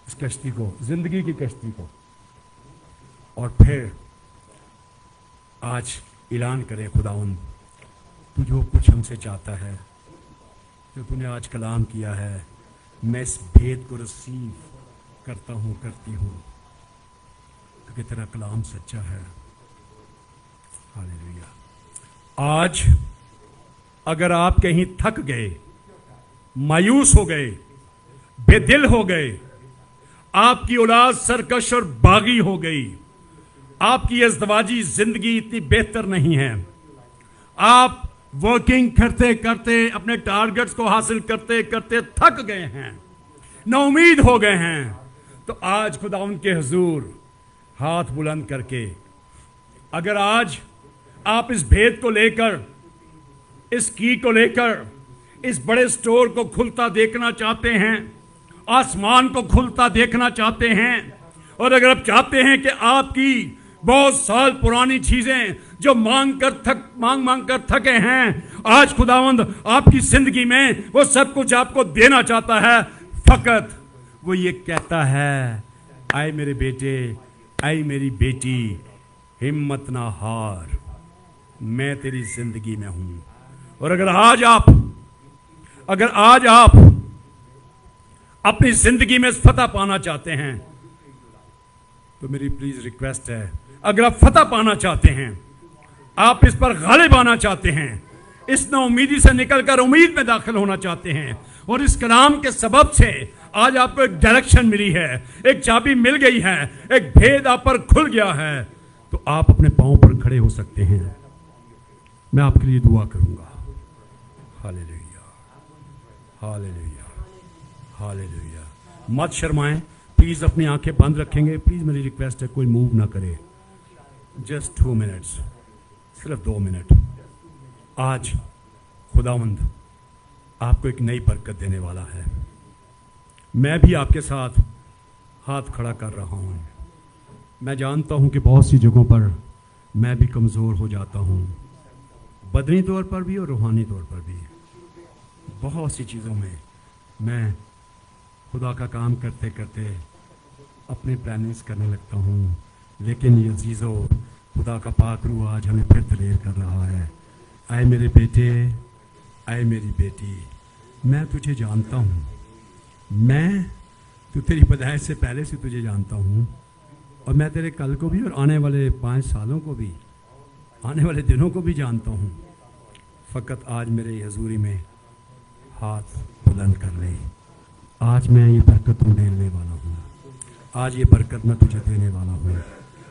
اس کشتی کو، زندگی کی کشتی کو، اور پھر آج اعلان کرے خداوند تو جو کچھ ہم سے چاہتا ہے، جو تو نے آج کلام کیا ہے، میں اس بھید کو ریسیو کرتا ہوں، کرتی ہوں، کیونکہ تیرا کلام سچا ہے. ہاللیلویا. آج اگر آپ کہیں تھک گئے، مایوس ہو گئے، بے دل ہو گئے، آپ کی اولاد سرکش اور باغی ہو گئی، آپ کی ازدواجی زندگی اتنی بہتر نہیں ہے، آپ ورکنگ کرتے کرتے اپنے ٹارگٹس کو حاصل کرتے کرتے تھک گئے ہیں، نا امید ہو گئے ہیں، تو آج خدا ان کے حضور ہاتھ بلند کر کے اگر آج آپ اس بھید کو لے کر، اس کی کو لے کر اس بڑے سٹور کو کھلتا دیکھنا چاہتے ہیں، آسمان کو کھلتا دیکھنا چاہتے ہیں، اور اگر آپ چاہتے ہیں کہ آپ کی بہت سال پرانی چیزیں جو مانگ کر تھکے ہیں، آج خداوند آپ کی زندگی میں وہ سب کچھ آپ کو دینا چاہتا ہے. فقط وہ یہ کہتا ہے، اے میرے بیٹے، اے میری بیٹی، ہمت نہ ہار، میں تیری زندگی میں ہوں. اور اگر آج آپ اپنی زندگی میں فتح پانا چاہتے ہیں تو میری پلیز ریکویسٹ ہے، اگر آپ فتح پانا چاہتے ہیں، آپ اس پر غالب آنا چاہتے ہیں، اس نا امیدی سے نکل کر امید میں داخل ہونا چاہتے ہیں، اور اس کلام کے سبب سے آج آپ کو ایک ڈائریکشن ملی ہے، ایک چابی مل گئی ہے، ایک بھید آپ پر کھل گیا ہے، تو آپ اپنے پاؤں پر کھڑے ہو سکتے ہیں. میں آپ کے لیے دعا کروں گا. ہاللیلویا، ہاللیلویا، ہاللیلویا. مت شرمائیں، پلیز اپنی آنکھیں بند رکھیں گے. پلیز میری ریکویسٹ ہے کوئی موو نہ کرے. جسٹ 2 منٹس، صرف 2 منٹ. آج خداوند آپ کو ایک نئی برکت دینے والا ہے. میں بھی آپ کے ساتھ ہاتھ کھڑا کر رہا ہوں. میں جانتا ہوں کہ بہت سی جگہوں پر میں بھی کمزور ہو جاتا ہوں، بدنی طور پر بھی اور روحانی طور پر بھی. بہت سی چیزوں میں خدا کا کام کرتے کرتے اپنے پلاننگز کرنے لگتا ہوں، لیکن یہ عزیزو، خدا کا پاک روح آج ہمیں پھر دلیر کر رہا ہے. اے میرے بیٹے، اے میری بیٹی، میں تجھے جانتا ہوں، میں تو تیری پیدائش سے پہلے سے تجھے جانتا ہوں، اور میں تیرے کل کو بھی اور آنے والے 5 سالوں کو بھی، آنے والے دنوں کو بھی جانتا ہوں. فقط آج میرے حضوری میں ہاتھ بلند کر لے. آج میں یہ برکت دینے والا ہوں، آج یہ برکت میں تجھے دینے والا ہوں.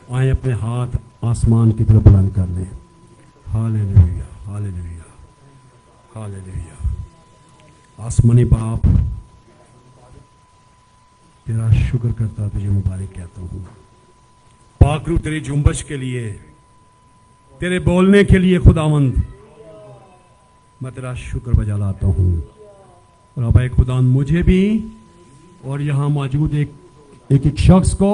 آئے اپنے ہاتھ آسمان کی طرف بلند کر لیں. ہاللیلویا، ہاللیلویا، ہاللیلویا. آسمانی باپ، تیرا شکر کرتا، تجھے مبارک کہتا ہوں. پاک روح تیری جنبش کے لیے، تیرے بولنے کے لیے خداوند میں تیرا شکر بجا لاتا ہوں. اور اب اے خداوند مجھے بھی اور یہاں موجود ایک شخص کو،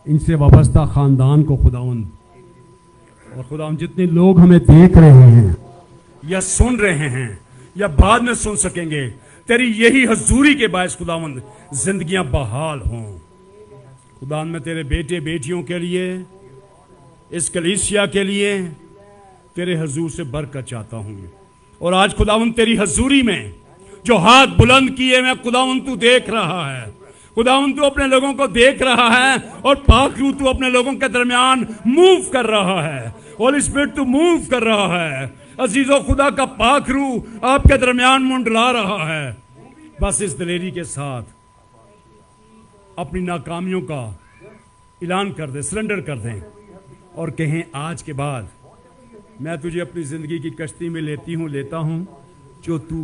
ان سے وابستہ خاندان کو خداوند، اور خداوند جتنے لوگ ہمیں دیکھ رہے ہیں یا سن رہے ہیں یا بعد میں سن سکیں گے، تیری یہی حضوری کے باعث خداوند زندگیاں بحال ہوں. خداوند میں تیرے بیٹے بیٹیوں کے لیے، اس کلیسیا کے لیے تیرے حضور سے برکت چاہتا ہوں. اور آج خداوند تیری حضوری میں جو ہاتھ بلند کیے میں خداوند تو دیکھ رہا ہے، خداوند تو اپنے لوگوں کو دیکھ رہا ہے، اور پاک روح تو اپنے لوگوں کے درمیان موو کر رہا ہے، ہولی اسپرٹ تو موو کر رہا ہے، عزیز و خدا کا پاک روح آپ کے درمیان منڈلا رہا ہے۔ بس اس دلیری کے ساتھ اپنی ناکامیوں کا اعلان کر دیں، سرنڈر کر دیں، اور کہیں آج کے بعد میں تجھے اپنی زندگی کی کشتی میں لیتا ہوں، جو تو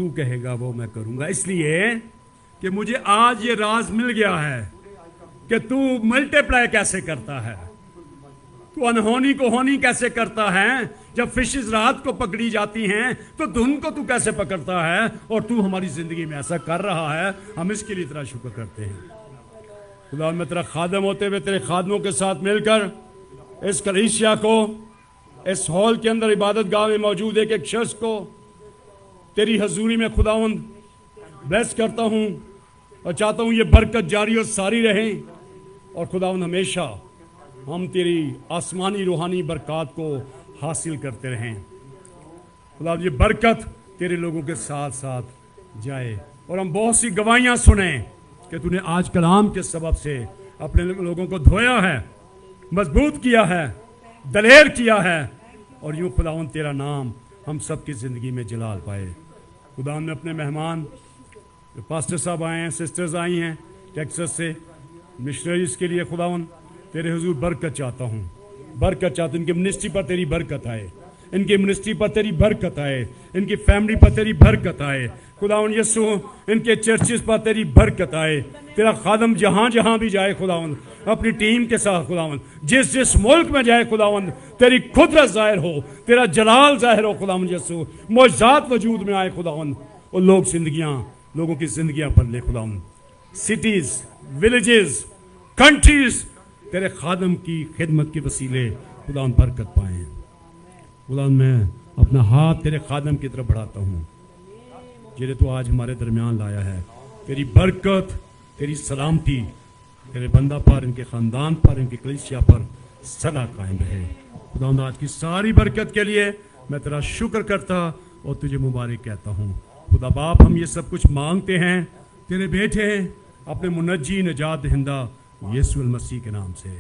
کہے گا وہ میں کروں گا، اس لیے کہ مجھے آج یہ راز مل گیا ہے کہ تو ملٹیپلائی کیسے کرتا ہے، تو انہونی کو ہونی کیسے کرتا ہے، جب فشز رات کو پکڑی جاتی ہیں تو دھن کو تو کیسے پکڑتا ہے، اور تو ہماری زندگی میں ایسا کر رہا ہے، ہم اس کے لیے تیرا شکر کرتے ہیں۔ خدا میں تیرا خادم ہوتے ہوئے تیرے خادموں کے ساتھ مل کر اس کلیسیا کو، اس ہال کے اندر عبادت گاہ میں موجود ایک شخص کو تیری حضوری میں خداوند بلیس کرتا ہوں، اور چاہتا ہوں یہ برکت جاری اور ساری رہے، اور خداوند ہمیشہ ہم تیری آسمانی روحانی برکات کو حاصل کرتے رہیں۔ خداوند یہ برکت تیرے لوگوں کے ساتھ ساتھ جائے، اور ہم بہت سی گواہیاں سنیں کہ تو نے آج کلام کے سبب سے اپنے لوگوں کو دھویا ہے، مضبوط کیا ہے، دلیر کیا ہے، اور یوں خداوند تیرا نام ہم سب کی زندگی میں جلال پائے۔ خداوند نے اپنے مہمان جو پاسٹر صاحب آئے ہیں، سسٹرز آئی ہیں ٹیکسس سے، مشنریز کے لیے خداوند تیرے حضور برکت چاہتا ہوں، برکت چاہتا ہوں، ان کی منسٹری پر تیری برکت آئے، ان کی منسٹری پر تیری برکت آئے، ان کی فیملی پر تیری برکت آئے، خداوند یسوع ان کے چرچز پر تیری برکت آئے، تیرا خادم جہاں جہاں بھی جائے خداوند اپنی ٹیم کے ساتھ، خداوند جس ملک میں جائے خداوند تیری قدرت ظاہر ہو، تیرا جلال ظاہر ہو، خداوند یسوع معجزات وجود میں آئے خداوند، اور لوگوں کی زندگیاں بدلے خداوند، سٹیز، ولیجز، کنٹریز تیرے خادم کی خدمت کے وسیلے خداوند برکت پائیں۔ خداوند میں اپنا ہاتھ تیرے خادم کی طرف بڑھاتا ہوں جنہیں تو آج ہمارے درمیان لایا ہے، تیری برکت، تیری سلامتی تیرے بندہ پر، ان کے خاندان پر، ان کی کلیسیا پر سدا قائم رہے۔ خداوند آج کی ساری برکت کے لیے میں تیرا شکر کرتا اور تجھے مبارک کہتا ہوں۔ خدا باپ ہم یہ سب کچھ مانگتے ہیں تیرے بیٹے اپنے منجی نجات دہندہ یسوع المسیح کے نام سے،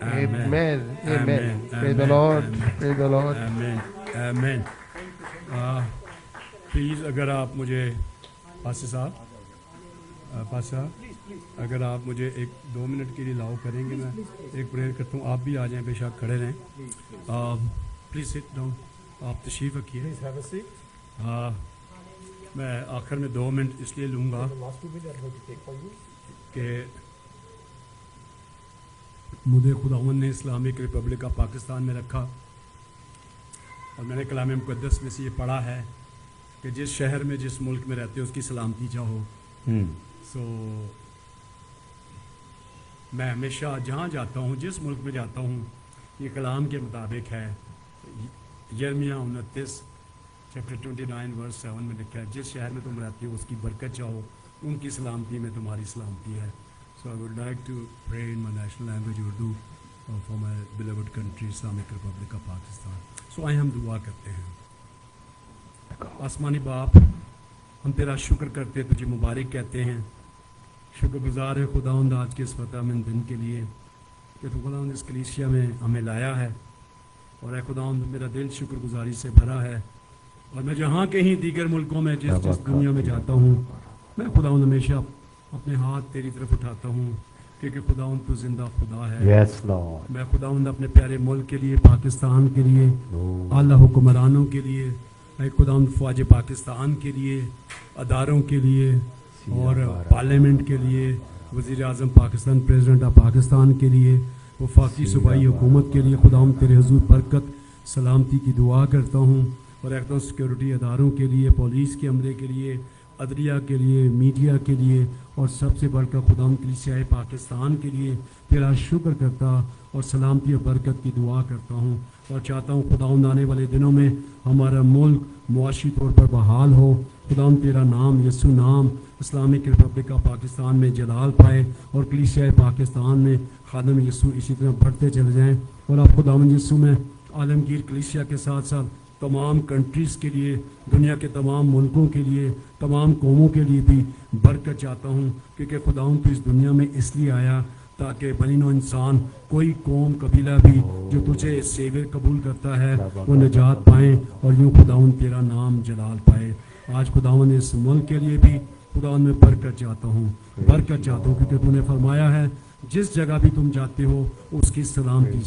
Amen. Amen. Praise the Lord. Praise the Lord. آمین آمین۔ پلیز اگر آپ مجھے پاسٹر صاحب اگر آپ مجھے 1-2 منٹ کے لیے لاؤ کریں گے، میں ایک پریئر کرتا ہوں، آپ بھی آ جائیں، بے شک کھڑے رہیں، پلیز سٹ ڈاؤن، آپ تشریف رکھیے۔ میں آخر میں 2 منٹ اس لیے لوں گا کہ مجھے خداوند نے اسلامک ریپبلک آف پاکستان میں رکھا، اور میں نے کلام مقدس میں سے یہ پڑھا ہے کہ جس شہر میں جس ملک میں رہتے ہو اس کی سلامتی چاہو۔ سو میں ہمیشہ جہاں جاتا ہوں، جس ملک میں جاتا ہوں، یہ کلام کے مطابق ہے، یرمیہ 29 چیپٹر 29 ورس 7 میں لکھا ہے، جس شہر میں تم رہتے ہو اس کی برکت چاہو، ان کی سلامتی میں تمہاری سلامتی ہے۔ So I would like to pray in my national language Urdu for my beloved country Islamic Republic of Pakistan. So آئے ہم دعا کرتے ہیں۔ آسمانی باپ ہم تیرا شکر کرتے، تجھے مبارک کہتے ہیں، شکر گزار ہے خداوند آج کے اس فتح مند دن کے لیے کہ تو خداوند اس کلیسیا میں ہمیں لایا ہے، اور اے خداوند میرا دل شکر گزاری سے بھرا ہے، اور میں جہاں کہیں دیگر ملکوں میں جس دنیا میں جاتا ہوں، میں خداوند ہمیشہ اپنے ہاتھ تیری طرف اٹھاتا ہوں، کیونکہ خداوند تو زندہ خدا ہے۔ Yes, Lord. میں خداوند اپنے پیارے ملک کے لیے، پاکستان کے لیے، اعلیٰ حکمرانوں کے لیے، اے خداوند فوج پاکستان کے لیے، اداروں کے لیے، اور پارلیمنٹ کے لیے، وزیر اعظم پاکستان، پریزیڈنٹ آف پاکستان کے لیے، وفاقی صوبائی حکومت کے لیے خداوند تیرے حضور برکت سلامتی کی دعا کرتا ہوں، اور ایک دم سیکورٹی اداروں کے لیے، پولیس کے عملے کے لیے، عدلیہ کے لیے، میڈیا کے لیے، اور سب سے بڑھ کر خداوند کلیسیا پاکستان کے لیے تیرا شکر کرتا اور سلامتی اور برکت کی دعا کرتا ہوں، اور چاہتا ہوں خداوند آنے والے دنوں میں ہمارا ملک معاشی طور پر بحال ہو، خداوند تیرا نام، یسوع نام اسلامک ریپبلک آف پاکستان میں جلال پائے، اور کلیسیا پاکستان میں خادم یسوع اسی طرح بڑھتے چلے جائیں، اور آپ خداوند یسوع میں عالمگیر کلیسیا کے ساتھ ساتھ तमाम कंट्रीज़ के लिए, दुनिया के तमाम मुल्कों के लिए, तमाम कौमों के लिए भी बरकत चाहता हूँ, क्योंकि खुदावन तो इस दुनिया में इसलिए आया ताकि बनी नौ इंसान, कोई कौम कबीला भी जो तुझे सेवियर कबूल करता है वो निजात पाएँ और यूँ खुदावन तेरा नाम जलाल पाए। आज खुदावन इस मुल्क के लिए भी खुदावन में बरकत चाहता हूँ, बरकत चाहता हूँ, क्योंकि तूने फरमाया है जिस जगह भी तुम जाते हो उसकी सलामती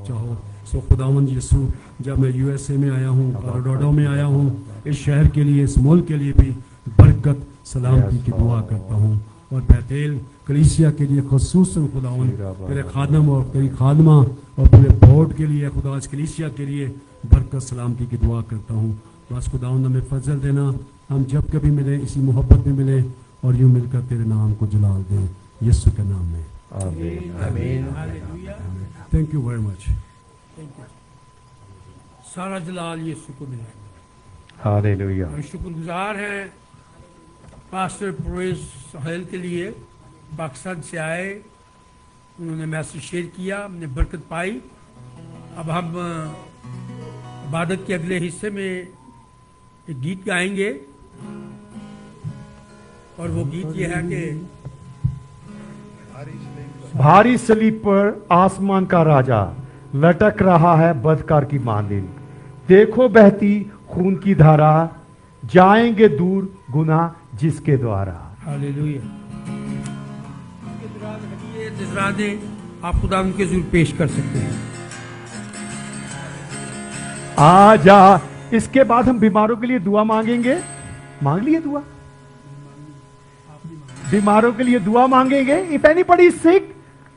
चाहो। सो खुदावन यीशु, जब मैं यूएसए में आया हूँ, कोलोराडो में आया हूँ, इस शहर के लिए, इस मुल्क के लिए भी बरकत सलामती की दुआ करता हूँ। और बैतेल कलीसिया के लिए खसूसन खुदावन तेरे खादम और तेरी खादमा और पूरे बोर्ड के लिए, खुदा इस कलीसिया के लिए बरकत सलामती की दुआ करता हूँ। बस खुदावन हमें फजल देना, हम जब कभी मिले इसी मोहब्बत में मिले और यूँ मिलकर तेरे नाम को जलाल दें, यीशु के नाम में आमीन। Thank you very much. सारा जलाल यीशु को मिले। हालेलुया। हम शुक्रगुजार हैं पास्टर परवेज सुहेल के लिए, पाकिस्तान से आए, उन्होंने मैसेज शेयर किया, हमने बरकत पाई। अब हम इबादत के अगले हिस्से में एक गीत गाएंगे और वो गीत ये है कि भारी सलीब पर आसमान का राजा लटक रहा है बदकार की मांदिल, देखो बहती खून की धारा, जाएंगे दूर गुनाह जिसके द्वारा। हालेलुया। नजराने आप खुदा उनके जरूर पेश कर सकते हैं। आजा। इसके बाद हम बीमारों के लिए दुआ मांगेंगे। मांग लिए दुआ, बीमारों के लिए दुआ मांगेंगे। If anybody is sick,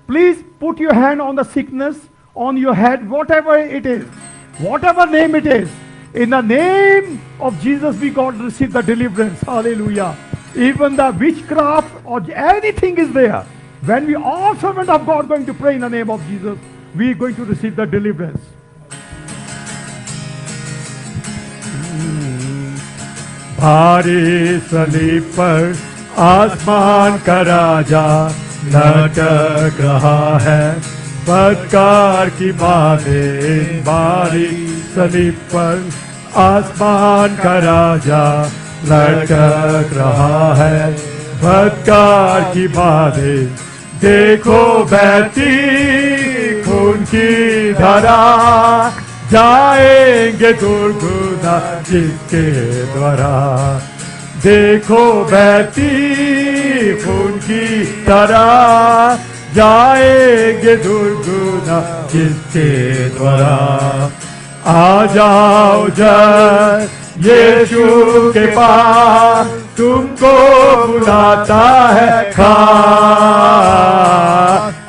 please put your hand on the sickness, on your head, whatever it is, whatever name it is, in the name of Jesus we God receive the deliverance. Hallelujah. Even the witchcraft or anything is there, when we all servant of God going to pray in the name of Jesus, we are going to receive the deliverance. भारी सलीब पर आसमान का राजा लटक रहा है बदकार की बातें। भारी सलीब पर आसमान का राजा लटक रहा है बदकार की बातें। देखो बहती खून की धारा, जाएंगे दूर गुनाह जिसके द्वारा। देखो बहती खून की धारा, जाएंगे दूर गुनाह जिसके द्वारा। आ जाओ जय यीशु के पास, तुमको बुलाता है खास।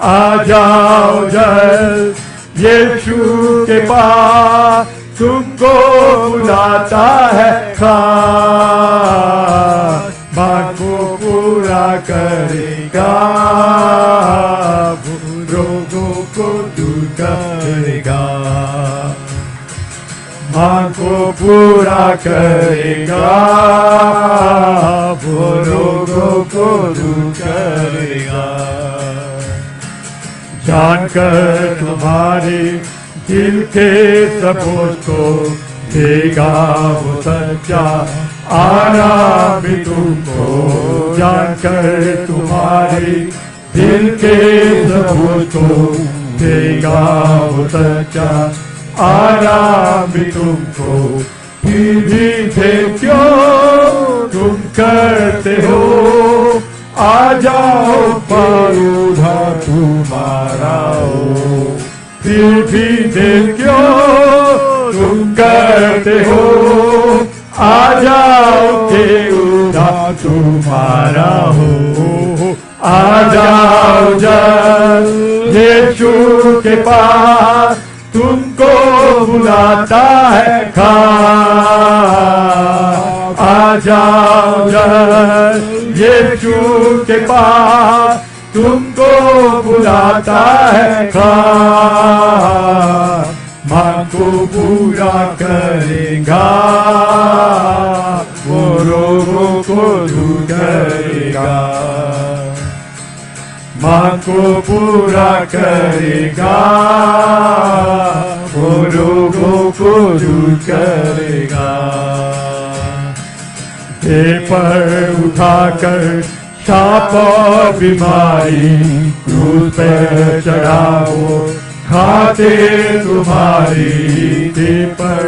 आ जाओ जय यीशु के पास, तुमको बुलाता है खास। मांग को पूरा करेगा, रोगों को दूर करेगा। मांग को पूरा करेगा, वो रोगों को दूर करेगा। जानकर तुम्हारे दिल के सबों को देगा वो सच्चा आराम भी तुमको। जानकर तुम्हारे दिल के सबों को देगा वो सच्चा आराम भी तुमको। फिर भी क्यों तुम करते हो, आ जाओ परूधा तुम्हारा हो। फिर भी क्यों तुम करते हो, आ जाओ के उधा तुम्हारा हो। आ जाओ जब यीशु के पास, तुमको बुलाता है खास। आ जाओ जब यीशु के पास, तुमको बुलाता है खास। मांग को पूरा करेगा, वो रोगों को दूर करेगा। मांग को पूरा करेगा, वो वो रोगों को दूर करेगा। हे पर उठाकर शाप और बीमारी क्रूस पे चढ़ाओ, खाते तुम्हारी दे पर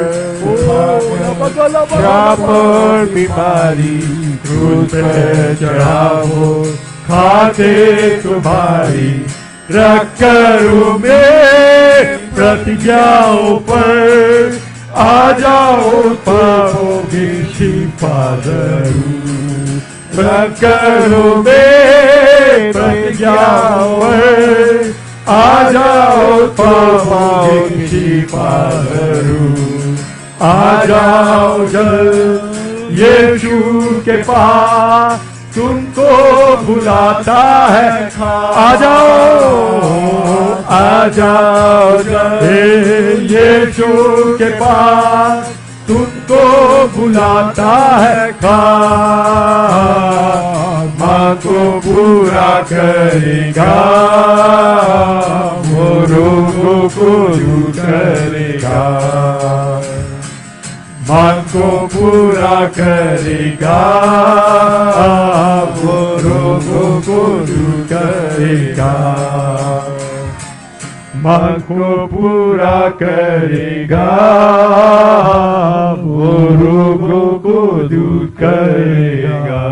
शाप और बीमारी क्रूस पे चढ़ाओ, खाते तुम्हारी रख करो में प्रतिज्ञाओं पर आ जाओ पाओगे शिफा जरूर। रख करो में प्रतिज्ञाओं पर आ जाओ पाओगे शिफा जरूर। आ जाओ जल्द यीशु के पास, तुमको बुलाता है, आ जाओ यीशु के पास, तुमको बुलाता है, माँ को पूरा करेगा, वो रोगों को दूर करेगा, मन को पूरा करेगा, वो रोगों को दूर करेगा, मन को पूरा करेगा, वो रोगों को दूर करेगा।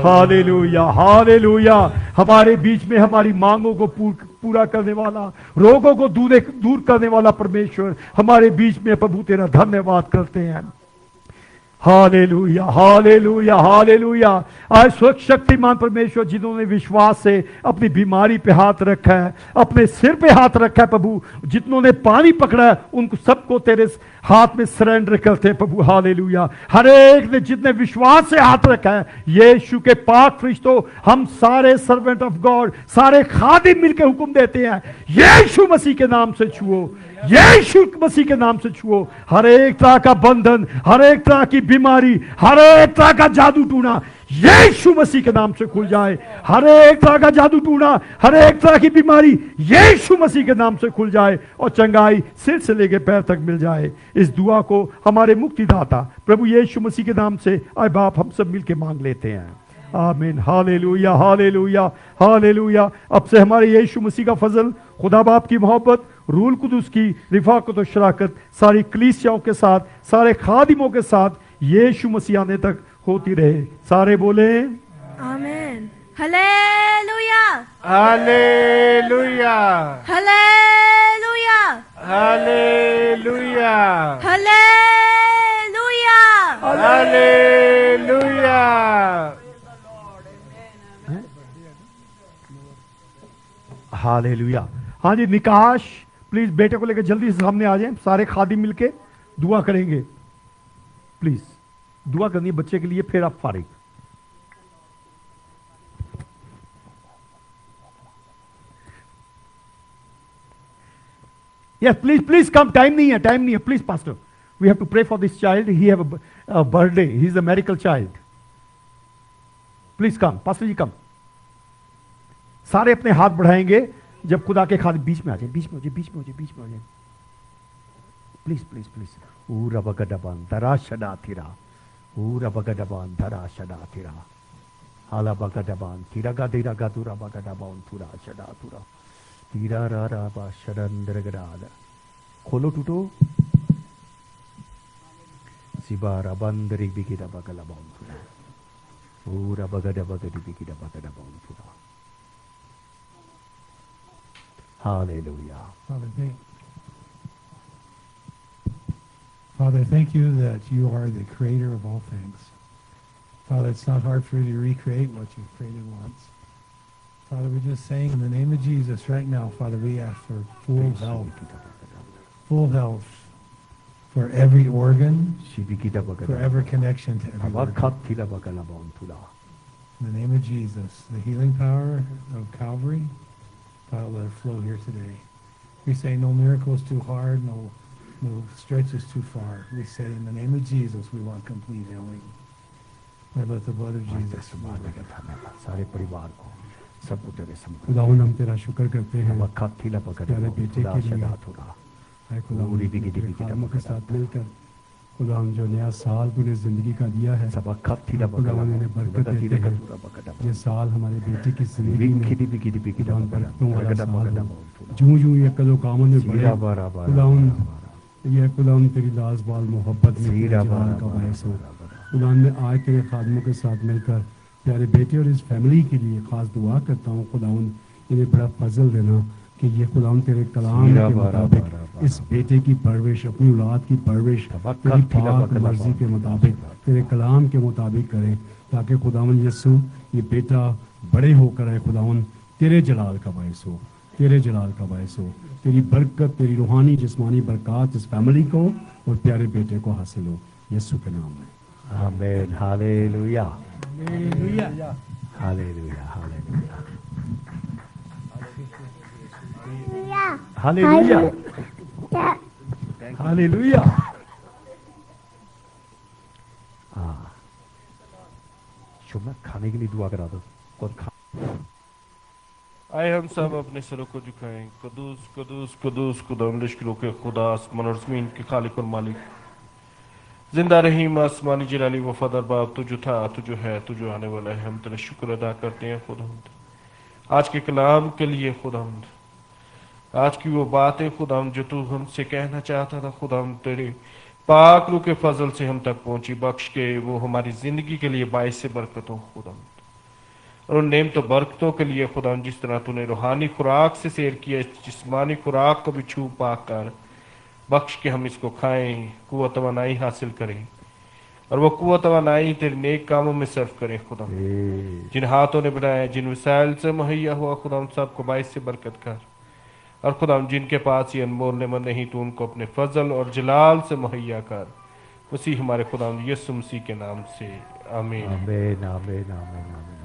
Hallelujah, hallelujah. हमारे बीच में हमारी मांगों को पूरा करने वाला, रोगों को दूर करने वाला परमेश्वर हमारे बीच में, प्रभु तेरा धन्यवाद करते हैं। Hallelujah, hallelujah, hallelujah. आज स्वच्छ शक्तिमान परमेश्वर जिन्होंने विश्वास से अपनी बीमारी पे हाथ रखा है, अपने सिर पे हाथ रखा है प्रभु, जिन्होंने पानी पकड़ा है, उनको सबको तेरे हाथ में सरेंडर करते हैं प्रभु। हालेलुया। हर एक ने जितने विश्वास से हाथ रखा है, यीशु के पाक फरिश्तों, हम सारे सर्वेंट ऑफ गॉड, सारे खादिम मिलकर हुक्म देते हैं, यीशु मसीह के नाम से छुओ, यीशु मसीह के नाम से छुओ। हर एक तरह का बंधन, हर एक तरह की बीमारी, हर एक तरह का जादू टूना यीशु मसीह के नाम से खुल जाए। हर एक तरह का जादू टूना, हर एक तरह की बीमारी यीशु मसीह के नाम से खुल जाए और चंगाई सिर से लेकर पैर तक मिल जाए। इस दुआ को हमारे मुक्तिदाता प्रभु यीशु मसीह के नाम से आए बाप हम सब मिलकर मांग लेते हैं। आमीन। Hallelujah, hallelujah, hallelujah. अब से हमारे यीशु मसीह का फजल, खुदा बाप की मोहब्बत, रूल कुदुस की रिफाकत और शराकत सारी कलीसियाओं के साथ, सारे खादिमों के साथ यीशु मसीह आने तक होती रहे। सारे बोले आमीन। Hallelujah, hallelujah, hallelujah, hallelujah, hallelujah, hallelujah. Hallelujah. हाँ जी, निकाश प्लीज बेटे को लेकर जल्दी से सामने आ जाएं। सारे खादिम मिलके दुआ करेंगे। प्लीज दुआ करनी है बच्चे के लिए, फिर आप फारिग। Yes, please come. Time नहीं है. Please, Pastor. We have to pray for this child. He have a birthday. He is a miracle child. Please come, Pastor ji come. सारे अपने हाथ बढ़ाएंगे जब खुदा के खादिम बीच में आ जाए, बीच में हो जाए. Please. Ura bagadaban darashada tira. Ura bagadaban darashada tira. Hala bagadaban tiraga diraga dura bagadaban tura shada tura. Tira ra ra ba shadandragada. Kholo tuto. Sibara bandri bigida bagalaban tura. Ura bagada bagadi bigida bagadaban tura. Hallelujah. Father, thank you that you are the creator of all things. Father, it's not hard for you to recreate what you've created once. Father, we're just saying in the name of Jesus right now, Father, we ask for full health for every organ, for every connection to every organ. In the name of Jesus, the healing power of Calvary, Father, let it flow here today. We say no miracle is too hard, no stretch is too far. We say in the name of Jesus, we want complete healing. Lord, let the blood of Jesus. खुदावन हम तेरा शुक्र करते हैं तेरे बेटे के लिए اے خدا تیرے خادموں کے ساتھ مل کر خدا جو نیا سال تو نے زندگی کا دیا ہے خدا انہیں برکت دیتے ہیں. یہ سال ہمارے بیٹے کی زندگی میں خدا برکتوں والا سال ہو. جوں جوں یہ قد و کامن میں بڑھے خدا یہ خدا تیری لاز بال محبت میں تیرے جلال کا باعث ہو. خدا میں آج تیرے خادموں کے ساتھ مل کر پیارے بیٹے اور اس فیملی کے لیے خاص دعا کرتا ہوں. خدا انہیں بڑا فضل دینا کہ یہ خدا تیرے کلام کے مطابق اس بیٹے کی پرورش اپنی اولاد کی پرورش تیری پاک مرضی کے مطابق تیرے کلام کے مطابق کریں تاکہ خداوند یسوع یہ بیٹا بڑے ہو کر ہے خداوند تیرے جلال کا باعث ہو. تیرے جلال کا باعث ہو. تیری برکت تیری روحانی جسمانی برکات اس فیملی کو اور پیارے بیٹے کو حاصل ہو یسوع کے نام میں. آمین. Hallelujah Hallelujah. Hallelujah hallelujah hallelujah. ہاں شو میں کھانے کے لیے دعا کرا دو. کون کھا آئے ہم سب اپنے سروں کو جھکائیں. قدوس قدوس قدوس خدا لشکروں کے خدا آسمان اور زمین کے خالق اور مالک زندہ رحیم آسمانی جلالی وفادار باپ تو جو تھا تو جو ہے تو جو آنے والا ہے. ہم تیرا شکر ادا کرتے ہیں خدا آج کے کلام کے لیے. خدا آج کی وہ باتیں خدا جو تو ہم سے کہنا چاہتا تھا خدا تیرے پاک روح کے فضل سے ہم تک پہنچی. بخش کے وہ ہماری زندگی کے لیے باعث برکت ہو خدا اور ان نعمت و برکتوں کے لیے خدا جس طرح تو نے روحانی خوراک سے سیر کیا جسمانی خوراک کو بھی چھو پاک کر بخش کے ہم اس کو کھائیں قوت توانائی حاصل کریں اور وہ قوت توانائی تیرے نیک کاموں میں صرف کریں خدا. جن ہاتھوں نے بنایا جن وسائل سے مہیا ہوا خدا ان سب کو باعث سے برکت کر اور خدا جن کے پاس یہ انمول نعمت نہیں تو ان کو اپنے فضل اور جلال سے مہیا کر. مسیح ہمارے خدا یسوع مسیح کے نام سے آمین. آمین آمین آمین آمین.